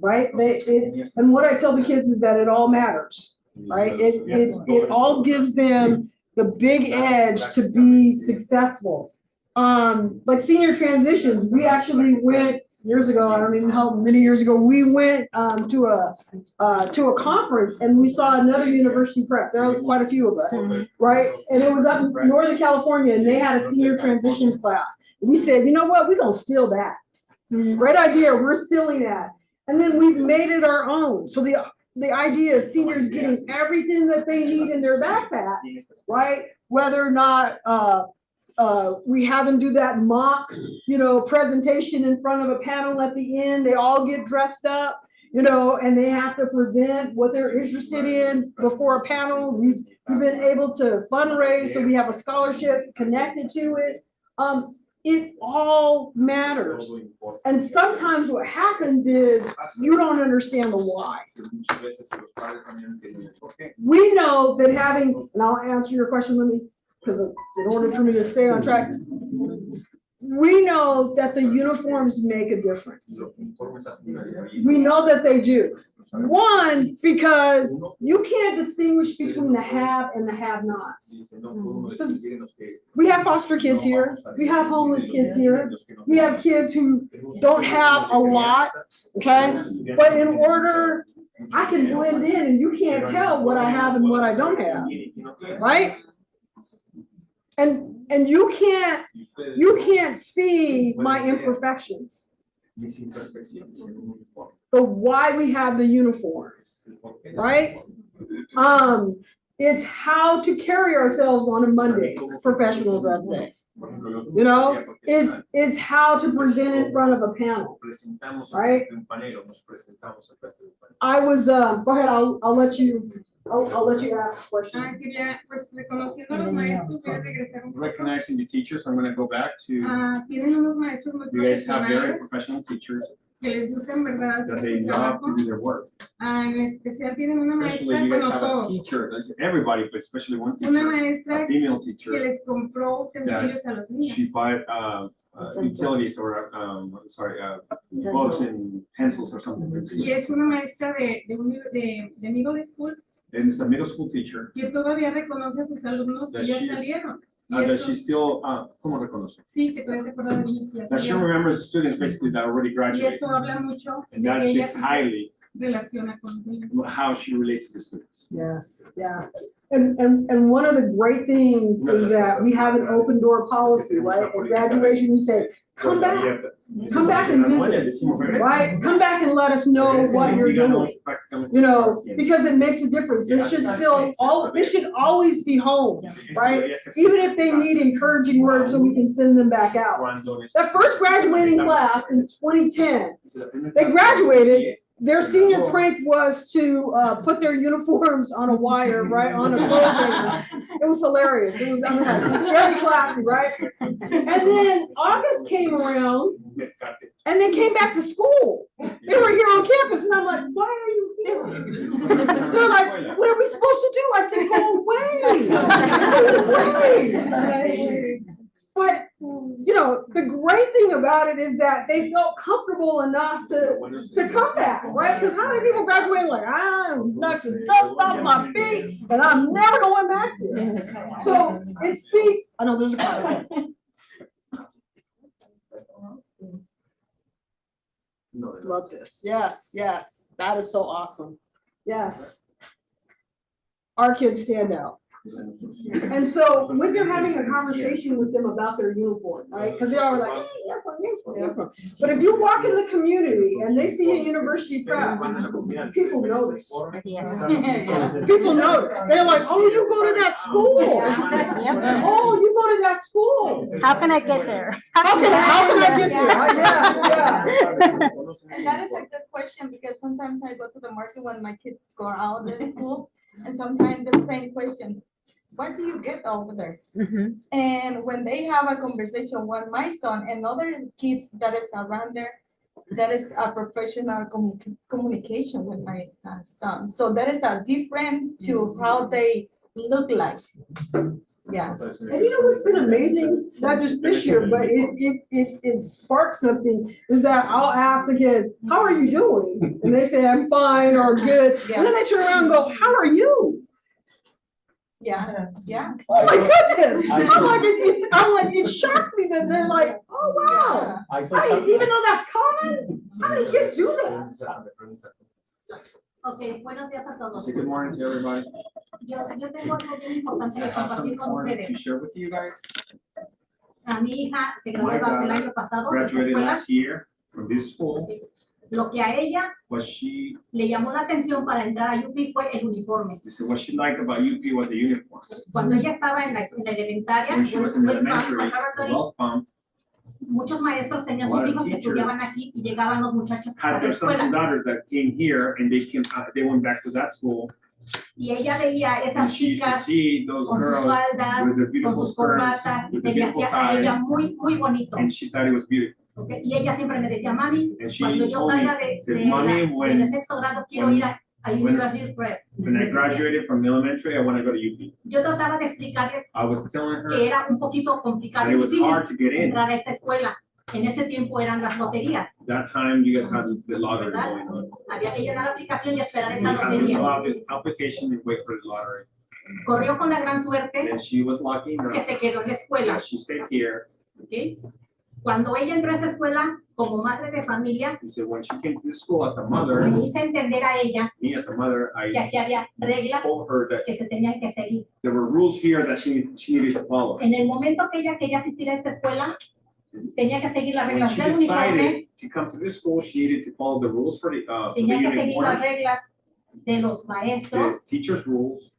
right? And what I tell the kids is that it all matters, right? It all gives them the big edge to be successful. Like senior transitions, we actually went years ago, I don't even know how many years ago, we went to a conference and we saw another university prep. There are quite a few of us, right? And it was up in Northern California and they had a senior transitions class. We said, you know what, we're gonna steal that. Great idea, we're stealing that. And then we've made it our own. So the idea of seniors getting everything that they need in their backpack, right? Whether or not we have them do that mock, presentation in front of a panel at the end, they all get dressed up, and they have to present what they're interested in before a panel. We've been able to fundraise, so we have a scholarship connected to it. It all matters. And sometimes what happens is you don't understand the why. We know that having, and I'll answer your question, because in order for me to stay on track, we know that the uniforms make a difference. We know that they do. One, because you can't distinguish between the have and the have-nots. We have foster kids here, we have homeless kids here, we have kids who don't have a lot, okay? But in order, I can blend in and you can't tell what I have and what I don't have, right? And you can't see my imperfections. The why we have the uniforms, right? It's how to carry ourselves on a Monday, professional dress day. It's how to present in front of a panel, right? I was, go ahead, I'll let you ask a question. Recognizing the teachers, I'm gonna go back to, you guys have very professional teachers that they love to do their work. Especially you guys have a teacher, that's everybody, but especially one teacher, a female teacher, that she bought utilities or, books and pencils or something. Y es una maestra de middle school. And it's a middle school teacher. Que todavía reconoce a sus alumnos que ya salieron. That she still, ¿cómo reconoce? Sí, que todavía se acuerda de niños que ya That she salieron. remembers students basically that already Y graduated. eso habla mucho And de that que ella speaks sí highly se relaciona con los niños. how she relates to the students. Yes, yeah. And one of the great things is that we have an open door policy, right? At graduation, we say, come back and visit, right? Come back and let us know what you're doing, because it makes a difference. This should always be home, right? Even if they need encouraging words so we can send them back out. That first graduating class in 2010, they graduated, their senior prank was to put their uniforms on a wire, right, on a clothes hanger. It was hilarious. It was very classy, right? And then August came around and they came back to school. They were here on campus and I'm like, why are you here? They're like, what are we supposed to do? I said, go away. But, the great thing about it is that they felt comfortable enough to come back, right? Because how many people graduate like, I'm knocking dust off my feet and I'm never going back there. So it speaks, I know there's a comment. Love this. Yes, that is so awesome. Yes. Our kids stand out. And so when you're having a conversation with them about their uniform, right? Because they are like, hey, uniform. But if you walk in the community and they see a university prep, people notice. People notice. They're like, oh, you go to that school. Oh, you go to that school. How can I get there? How can I get there? Yeah. And that is a good question because sometimes I go to the market when my kids go out of school and sometimes the same question. What do you get over there? And when they have a conversation with my son and other kids that is around there, that is a professional communication with my son. So that is a different to how they look like. Yeah. And you know what's been amazing, not just this year, but it sparked something, is that I'll ask the kids, how are you doing? And they say, I'm fine or good. And then they turn around and go, how are you? Yeah, yeah. Oh my goodness. I'm like, it shocks me that they're like, oh, wow. I saw Hey, something. even though that's common, how many kids do that? Ok, buenos días a todos. Say good morning to everybody. Yo tengo algo bien importante que I have compartir something con important to ustedes. share with you guys. A mi hija se My graduó el daughter año pasado de esta graduated escuela. last year from this school. Lo que a ella What she, le llamó la atención para entrar a UP fue el uniforme. what she liked about UP was the uniform. Cuando ella estaba en la elementaria, When she was in West Palm elementary, Preparatory, Wells Palm muchos maestros tenían a sus lot of hijos que teachers estudiaban aquí y llegaban los muchachos a had la their sons and escuela. daughters that came here and they went back to that school. Y ella veía a And esas she used to chicas see those con sus girls faldas, with their con beautiful sus skirts, corbatas, y with se the le beautiful hacía a ella ties, muy bonito. and she thought it was beautiful. ¿Ok? Y ella siempre me decía, mami, And she cuando yo told me, salga said, "Mommy, del sexto grado quiero ir a University Prep. When I graduated from elementary, I want to go to UP. Yo trataba de explicarle I was telling her que era un poquito complicado that y it was hard difícil to get in. entrar a esta escuela. En ese tiempo eran las loterías, That time, you guys had the lottery ¿verdad? going on. Había que llenar la aplicación y esperar You esa had to lotería. fill out the application and wait for the lottery. Corrió con la gran suerte And she was lucky que enough se quedó en la escuela. that she stayed here. ¿Ok? Cuando ella entró a esta escuela, como madre de familia, He said when she came to the school as a mother, le hice entender a ella me as a mother, que I aquí había reglas told her that que se tenían que seguir. there were rules here that she needed to follow. En el momento que ella quería asistir a esta escuela, tenía que seguir las When reglas she del uniforme, decided to come to this school, she needed to follow the rules for the tenía que seguir las uniform, reglas de los the maestros, teacher's rules.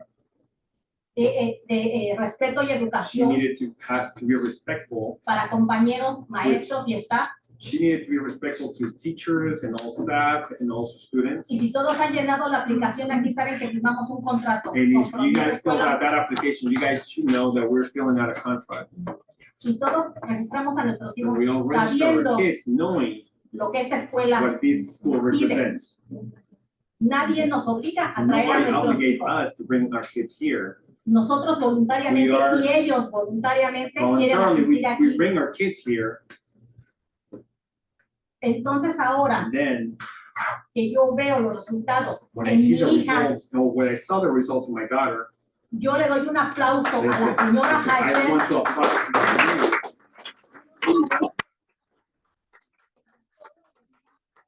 de respeto y She educación needed to be respectful. para compañeros, maestros y staff. She needed to be respectful to teachers and all staff and also students. Y si todos han llenado la aplicación, aquí saben que firmamos un contrato. And if you Compromiso guys filled escolar. out that application, you guys should know that we're filling out a contract. Y todos registramos a nuestros And hijos we all register sabiendo our kids knowing lo que esta escuela what this school pide. represents. Nadie nos obliga So a traer a nobody nuestros obligate hijos. us to bring our kids here. Nosotros voluntariamente We are y ellos voluntariamente quieren Voluntarily, asistir we aquí. bring our kids here. Entonces ahora And then que yo veo los resultados when I en mi see the hija, results, no, when I saw the results of my daughter, yo le doy un aplauso a this la is- señora this is- I Hatcher want to applaud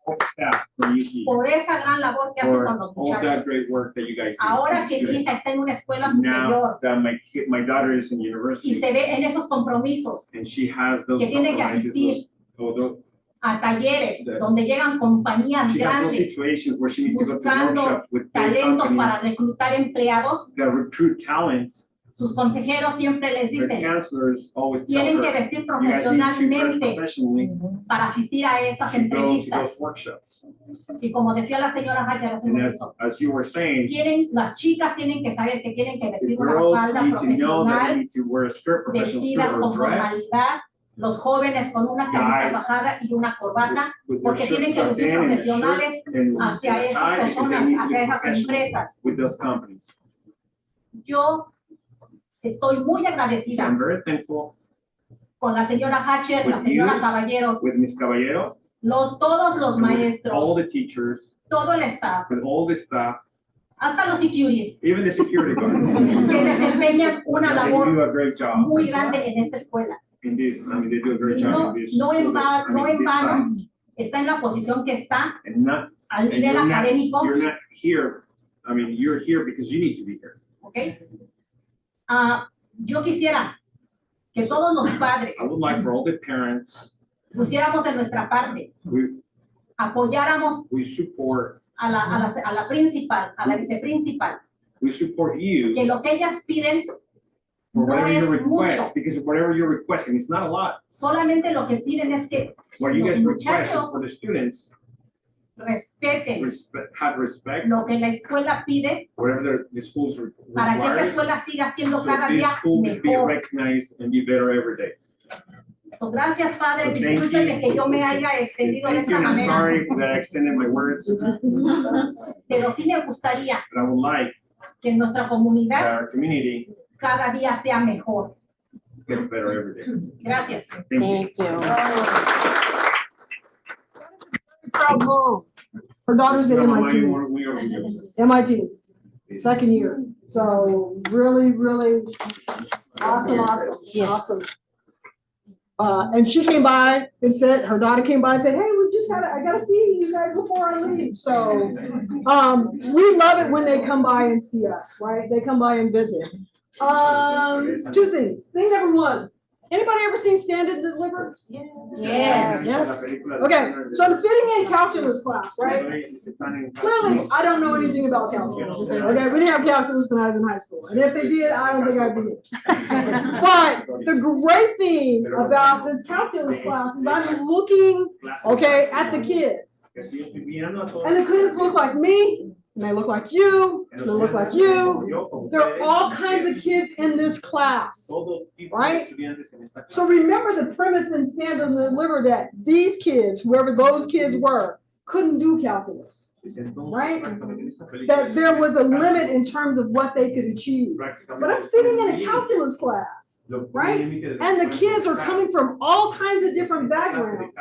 all staff from UP por esa gran labor que hace for con los all that muchachos. great work that you guys do. Ahora with que mi students. hija está en una escuela Now superior that my daughter is in y university se ve en esos compromisos and she has those que tiene que compromises, asistir those- a talleres Sí. donde llegan compañías she has those grandes, situations where she needs to go to buscando workshops with big talentos para companies reclutar empleados, that recruit talent. sus consejeros siempre les The dicen, counselors always tell tienen que her, vestir you guys need to dress profesionalmente professionally para asistir a esas to go to those entrevistas. workshops. Y como decía la señora Hatcher hace un And momento, as you were saying, las chicas tienen que saber que tienen que the vestir una girls falda need to know that they profesional, need to wear a skirt, professional vestidas skirt con or dress formalidad, los jóvenes con una camisa Guys, bajada y una corbata, with their porque shirts tienen que tucked lucir in and a profesionales shirt and hacia a esas tie because they personas, need to hacia be esas professional empresas. with those companies. Yo estoy muy So agradecida I'm very thankful con la señora Hatcher, la With señora you, Caballeros, with Ms. Caballero, todos los with all maestros, the teachers, todo el staff, with all the staff, hasta los securities, even the security guards. que desempeñan una They labor do a great job muy grande en esta escuela. in this, I mean, they do a great Y job no, in this. no en this- I no mean, en this vano site. está en la posición que está And not, al and nivel académico, you're not here, I mean, you're here because you need to be here. ¿ok? Yo quisiera que todos los padres I would like for all the parents, pusiéramos de nuestra parte, apoyáramos we support, a la principal, a la viceprincipal, we support you que lo que ellas piden for no whatever you es request, mucho, because whatever you're requesting, it's not a lot. solamente lo que piden es que What you los guys request is muchachos for the students, respeten have respect, lo que la escuela pide whatever the schools para que esa requires. escuela siga siendo So cada this día school can be mejor. recognized and be better every day. So, gracias, padre, So thank discúlpeme you. que yo me haya extendido de Thank you, esta and I'm manera, sorry that I extended my words, pero sí me gustaría but I would like que nuestra that comunidad our community cada día sea mejor. gets better every day. Gracias. Thank you. Thank you. Proud mom. Her daughter's at MIT. Muy orgulloso. MIT, second year. So really, really awesome, Yes. awesome. And she came by and said, her daughter came by and said, hey, I gotta see you guys before I leave. So, we love it when they come by and see us, right? They come by and visit. Two things. Thing number one, anybody ever seen Stand and Deliver? Yes. Yes. Okay, so I'm sitting in calculus class, right? Clearly, I don't know anything about calculus. Okay, we didn't have calculus when I was in high school. And if they did, I don't think I'd be here. But the great thing about this calculus class is I'm looking, okay, at the kids. And the kids look like me, and they look like you, and they look like you. There are all kinds of kids in this class, right? So remember the premise in Stand and Deliver that these kids, whoever those kids were, couldn't do calculus, right? That there was a limit in terms of what they could achieve. But I'm sitting in a calculus class, right? And the kids are coming from all kinds of different backgrounds.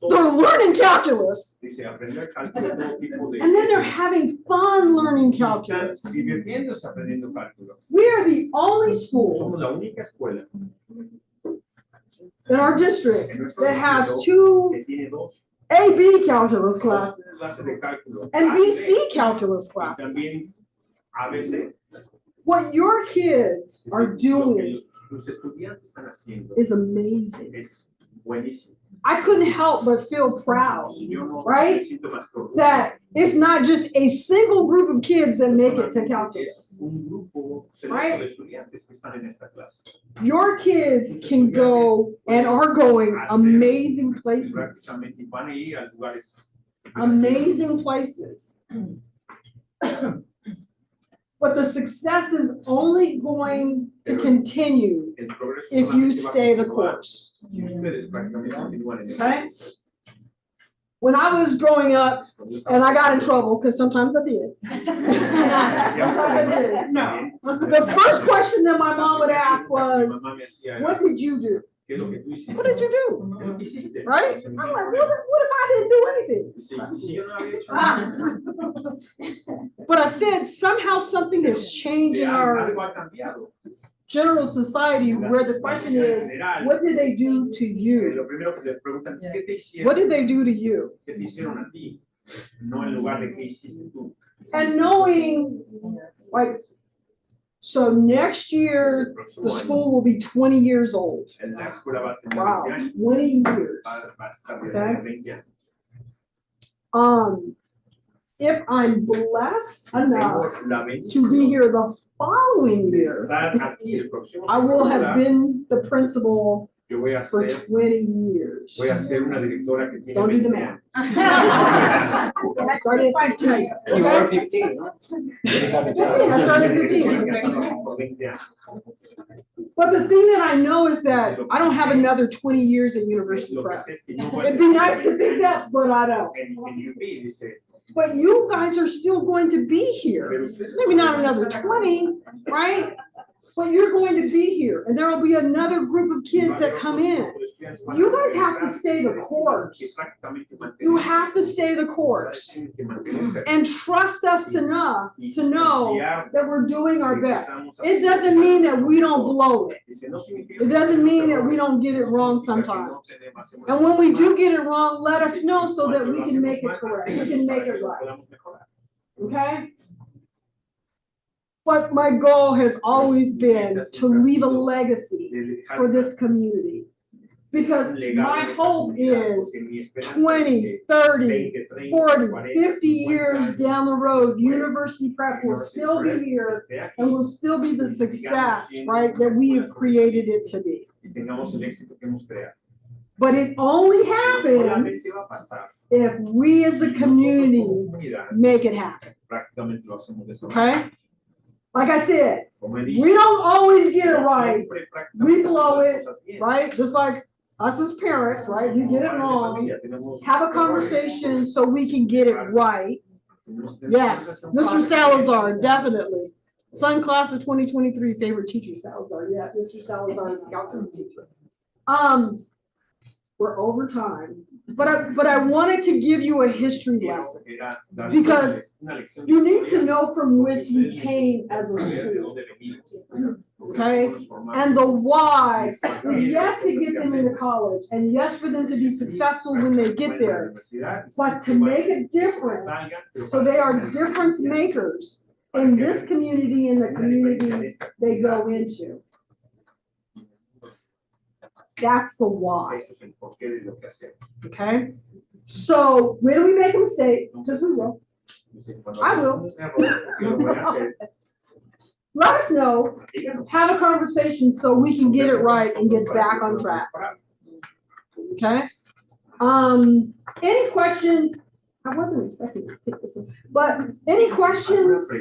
They're learning calculus, and then they're having fun learning calculus. We are the only school in our district that has two AB calculus classes and BC calculus classes. What your kids are doing is amazing. I couldn't help but feel proud, right? That it's not just a single group of kids that make it to calculus. Right? Your kids can go and are going amazing places. Amazing places. But the success is only going to continue if you stay the course. Okay? When I was growing up, and I got in trouble, because sometimes I did. No. The first question that my mom would ask was, what did you do? What did you do? Right? I'm like, what if I didn't do anything? But I said, somehow something has changed in our general society where the question is, what did they do to you? What did they do to you? And knowing, like, so next year, the school will be 20 years old. Wow, 20 years. Okay. If I'm blessed enough to be here the following year, I will have been the principal for 20 years. Don't do the math. Started at 15. You are 15, huh? I started at 15. But the thing that I know is that I don't have another 20 years at University Prep. It'd be nice to think that, but I don't. But you guys are still going to be here. Maybe not another 20, right? But you're going to be here, and there will be another group of kids that come in. You guys have to stay the course. You have to stay the course. And trust us enough to know that we're doing our best. It doesn't mean that we don't blow it. It doesn't mean that we don't get it wrong sometimes. And when we do get it wrong, let us know so that we can make it correct. We can make it right. Okay? But my goal has always been to leave a legacy for this community. Because my hope is 20, 30, 40, 50 years down the road, University Prep will still be here and will still be the success, right, that we have created it to be. But it only happens if we as a community make it happen. Okay? Like I said, we don't always get it right. We blow it, right? Just like us as parents, right? We get it wrong. Have a conversation so we can get it right. Yes, Mr. Salazar, definitely. Son class of 2023 favorite teacher, Salazar. Yeah, Mr. Salazar is scout teacher. We're over time, but I wanted to give you a history lesson because you need to know from whence we came as a school. Okay, and the why is yes to get them into college, and yes for them to be successful when they get there, but to make a difference, so they are difference makers in this community and the community they go into. That's the why. Okay? So when we make a mistake, because we will, I will. Let us know, have a conversation so we can get it right and get back on track. Okay? Any questions? I wasn't expecting to take this one, but any questions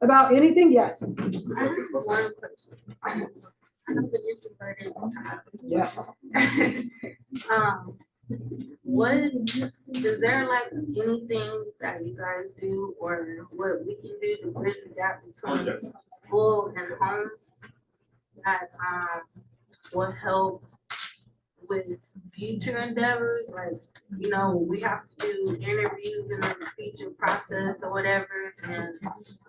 about anything? Yes. I have one question. I'm the introverted child. Yes. What is there like anything that you guys do or what we can do to bridge the gap between school and home that will help with future endeavors? Like, you know, we have to do interviews in the future process or whatever, and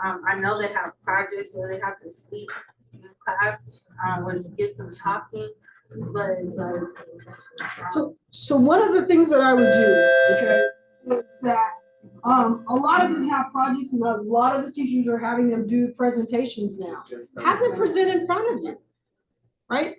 I know they have projects where they have to speak in class, or to get some talking, but So one of the things that I would do, okay, is that a lot of them have projects and a lot of the teachers are having them do presentations now. Have them present in front of you, right?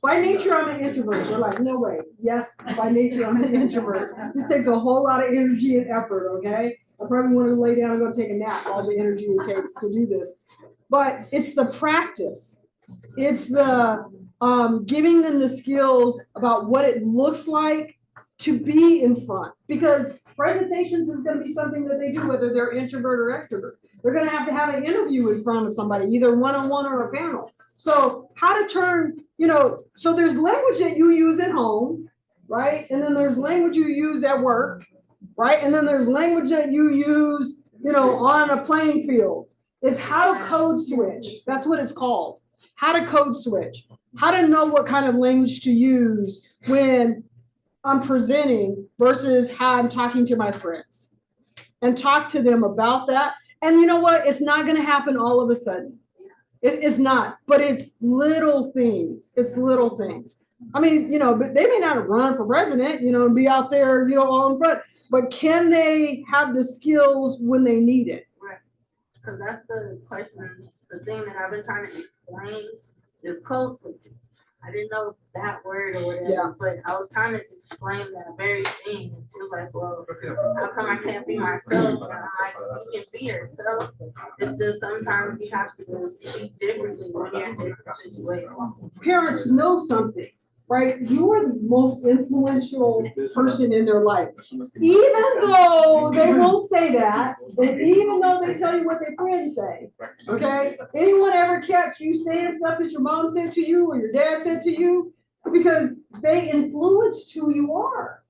By nature, I'm an introvert. They're like, no way. Yes, by nature, I'm an introvert. This takes a whole lot of energy and effort, okay? I probably want to lay down and go take a nap, all the energy it takes to do this. But it's the practice. It's the giving them the skills about what it looks like to be in front. Because presentations is going to be something that they do, whether they're introvert or extrovert. They're going to have an interview in front of somebody, either one-on-one or a panel. So how to turn, so there's language that you use at home, right? And then there's language you use at work, right? And then there's language that you use, on a playing field. It's how to code switch. That's what it's called. How to code switch. How to know what kind of language to use when I'm presenting versus how I'm talking to my friends. And talk to them about that. And you know what? It's not going to happen all of a sudden. It's not, but it's little things. It's little things. I mean, but they may not run for president, and be out there, all in front, but can they have the skills when they need it? right, because that's the question, the thing that I've been trying to explain is code switching. I didn't know that word or whatever, but I was trying to explain that very thing. And she was like, well, how come I can't be myself? And I'm like, you can be yourself. It's just sometimes you have to speak differently when you're in different situations. Parents know something, right? You are the most influential person in their life. Even though they won't say that, and even though they tell you what their friends say, okay? Anyone ever catch you saying stuff that your mom said to you or your dad said to you? Because they influenced who you are.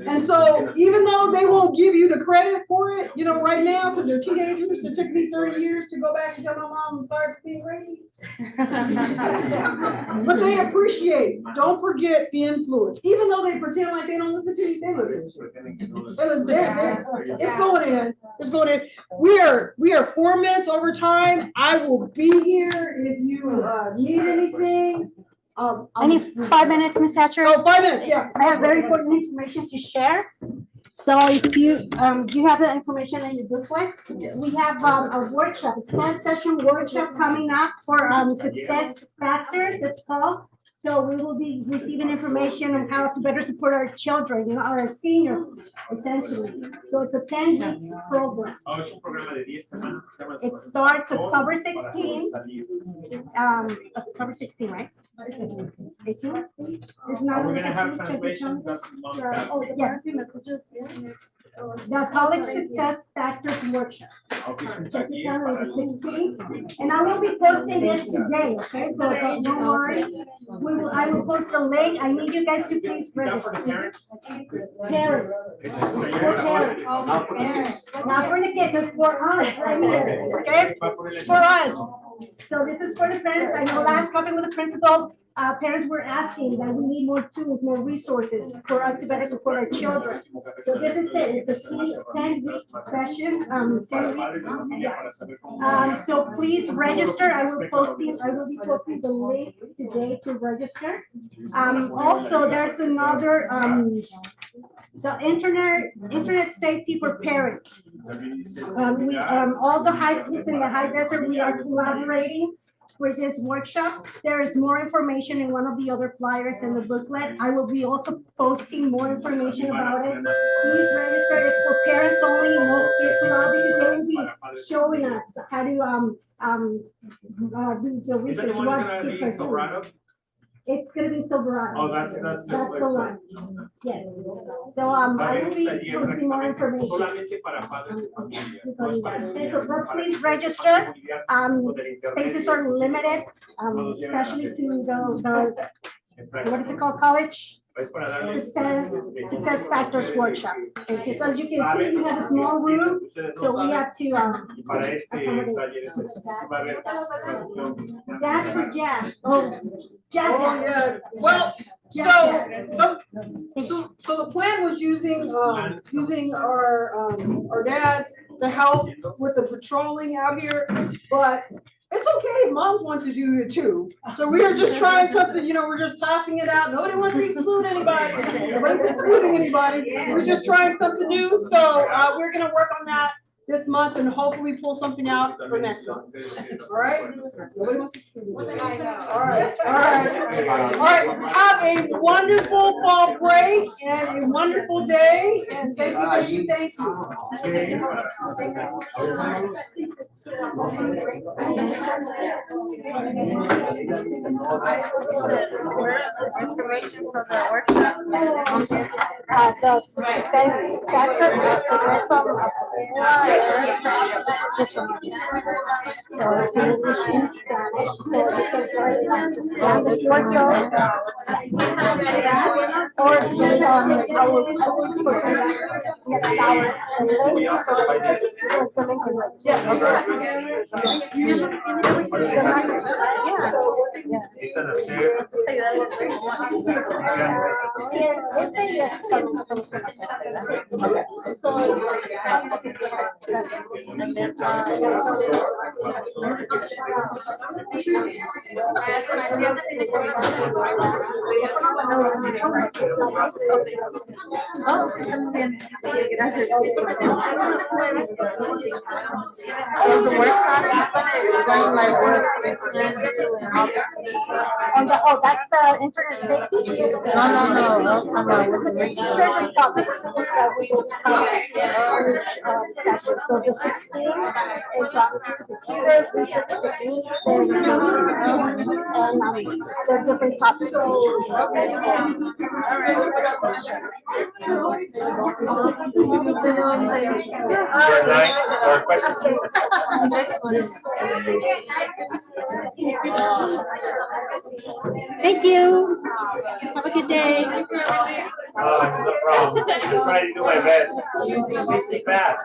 And so even though they won't give you the credit for it, right now, because they're teenagers, it took me 30 years to go back and tell my mom I'm sorry for being crazy. But they appreciate, don't forget the influence. Even though they pretend like they don't listen to you, they listen to you. It's going in. It's going in. We are 4 minutes over time. I will be here if you need anything. Any 5 minutes, Ms. Hatcher? Oh, 5 minutes, yes. I have very important information to share. So if you, do you have the information in your booklet? We have a workshop, a 10-session workshop coming up for success factors, it's called. So we will be receiving information on how to better support our children, our seniors, essentially. So it's a 10-week program. It starts October 16. October 16, right? It's Are not. we gonna have translation? That's long time. Oh, yes. The College Success Factors Workshop. Okay, Check aquí it out on para the 16th. And I will be posting this today, okay? So don't worry. I will post the link. I need you guys to please That for the register. parents? Parents. For parents. Not for the kids. Not for the kids, it's for us, right here, okay? It's for us. So this is for the parents. I know last talking with the principal, parents were asking that we need more tools, more resources for us to better support our children. So this is it. It's a 10-week session, 10 weeks. Yeah. So please register. I will be posting the link today to register. Also, there's another, the internet safety for parents. All the high schools in the high desert, we are collaborating with this workshop. There is more information in one of the other flyers in the booklet. I will be also posting more information about it. Please register. It's for parents only, no kids allowed, because they will be showing us how to do the Is that research. the one what gonna be kids are doing. Silverado? It's gonna be Silverado. Oh, that's the one. Yes. So I will be posting more information. Solamente para padres y familias. No es para Okay, so estudiantes, but please register. Spaces are limited, especially to the, what is it called, college? Success Factors Workshop. Okay, so as you can see, we have a small room, so we have to, Para este accommodate. taller es va a haber producción. That's for Jack. Oh, Jack. Oh, yeah. Well, so the plan was using our dads to help with the patrolling out here, but it's okay if moms want to do it too. So we are just trying something, we're just tossing it out. Nobody wants to exclude anybody. Nobody's excluding anybody. We're just trying something new. So we're gonna work on that this month and hopefully pull something out for next month. All right? Nobody wants to exclude anybody. All right. Have a wonderful fall break and a wonderful day. And thank you. Information for the workshop. The success factors, so there's some, just so it's English and Spanish, so you can try to understand the workload. Or I will put some next hour and link so that you can There's a workshop, he's gonna explain like what they do and all this. That's the internet safety? No. Certain topics that we will cover on each session. So the 16th is computers, research techniques, and there are different topics. Or questions? Thank you. Have a good day. No problem. I'm trying to do my best. Fast.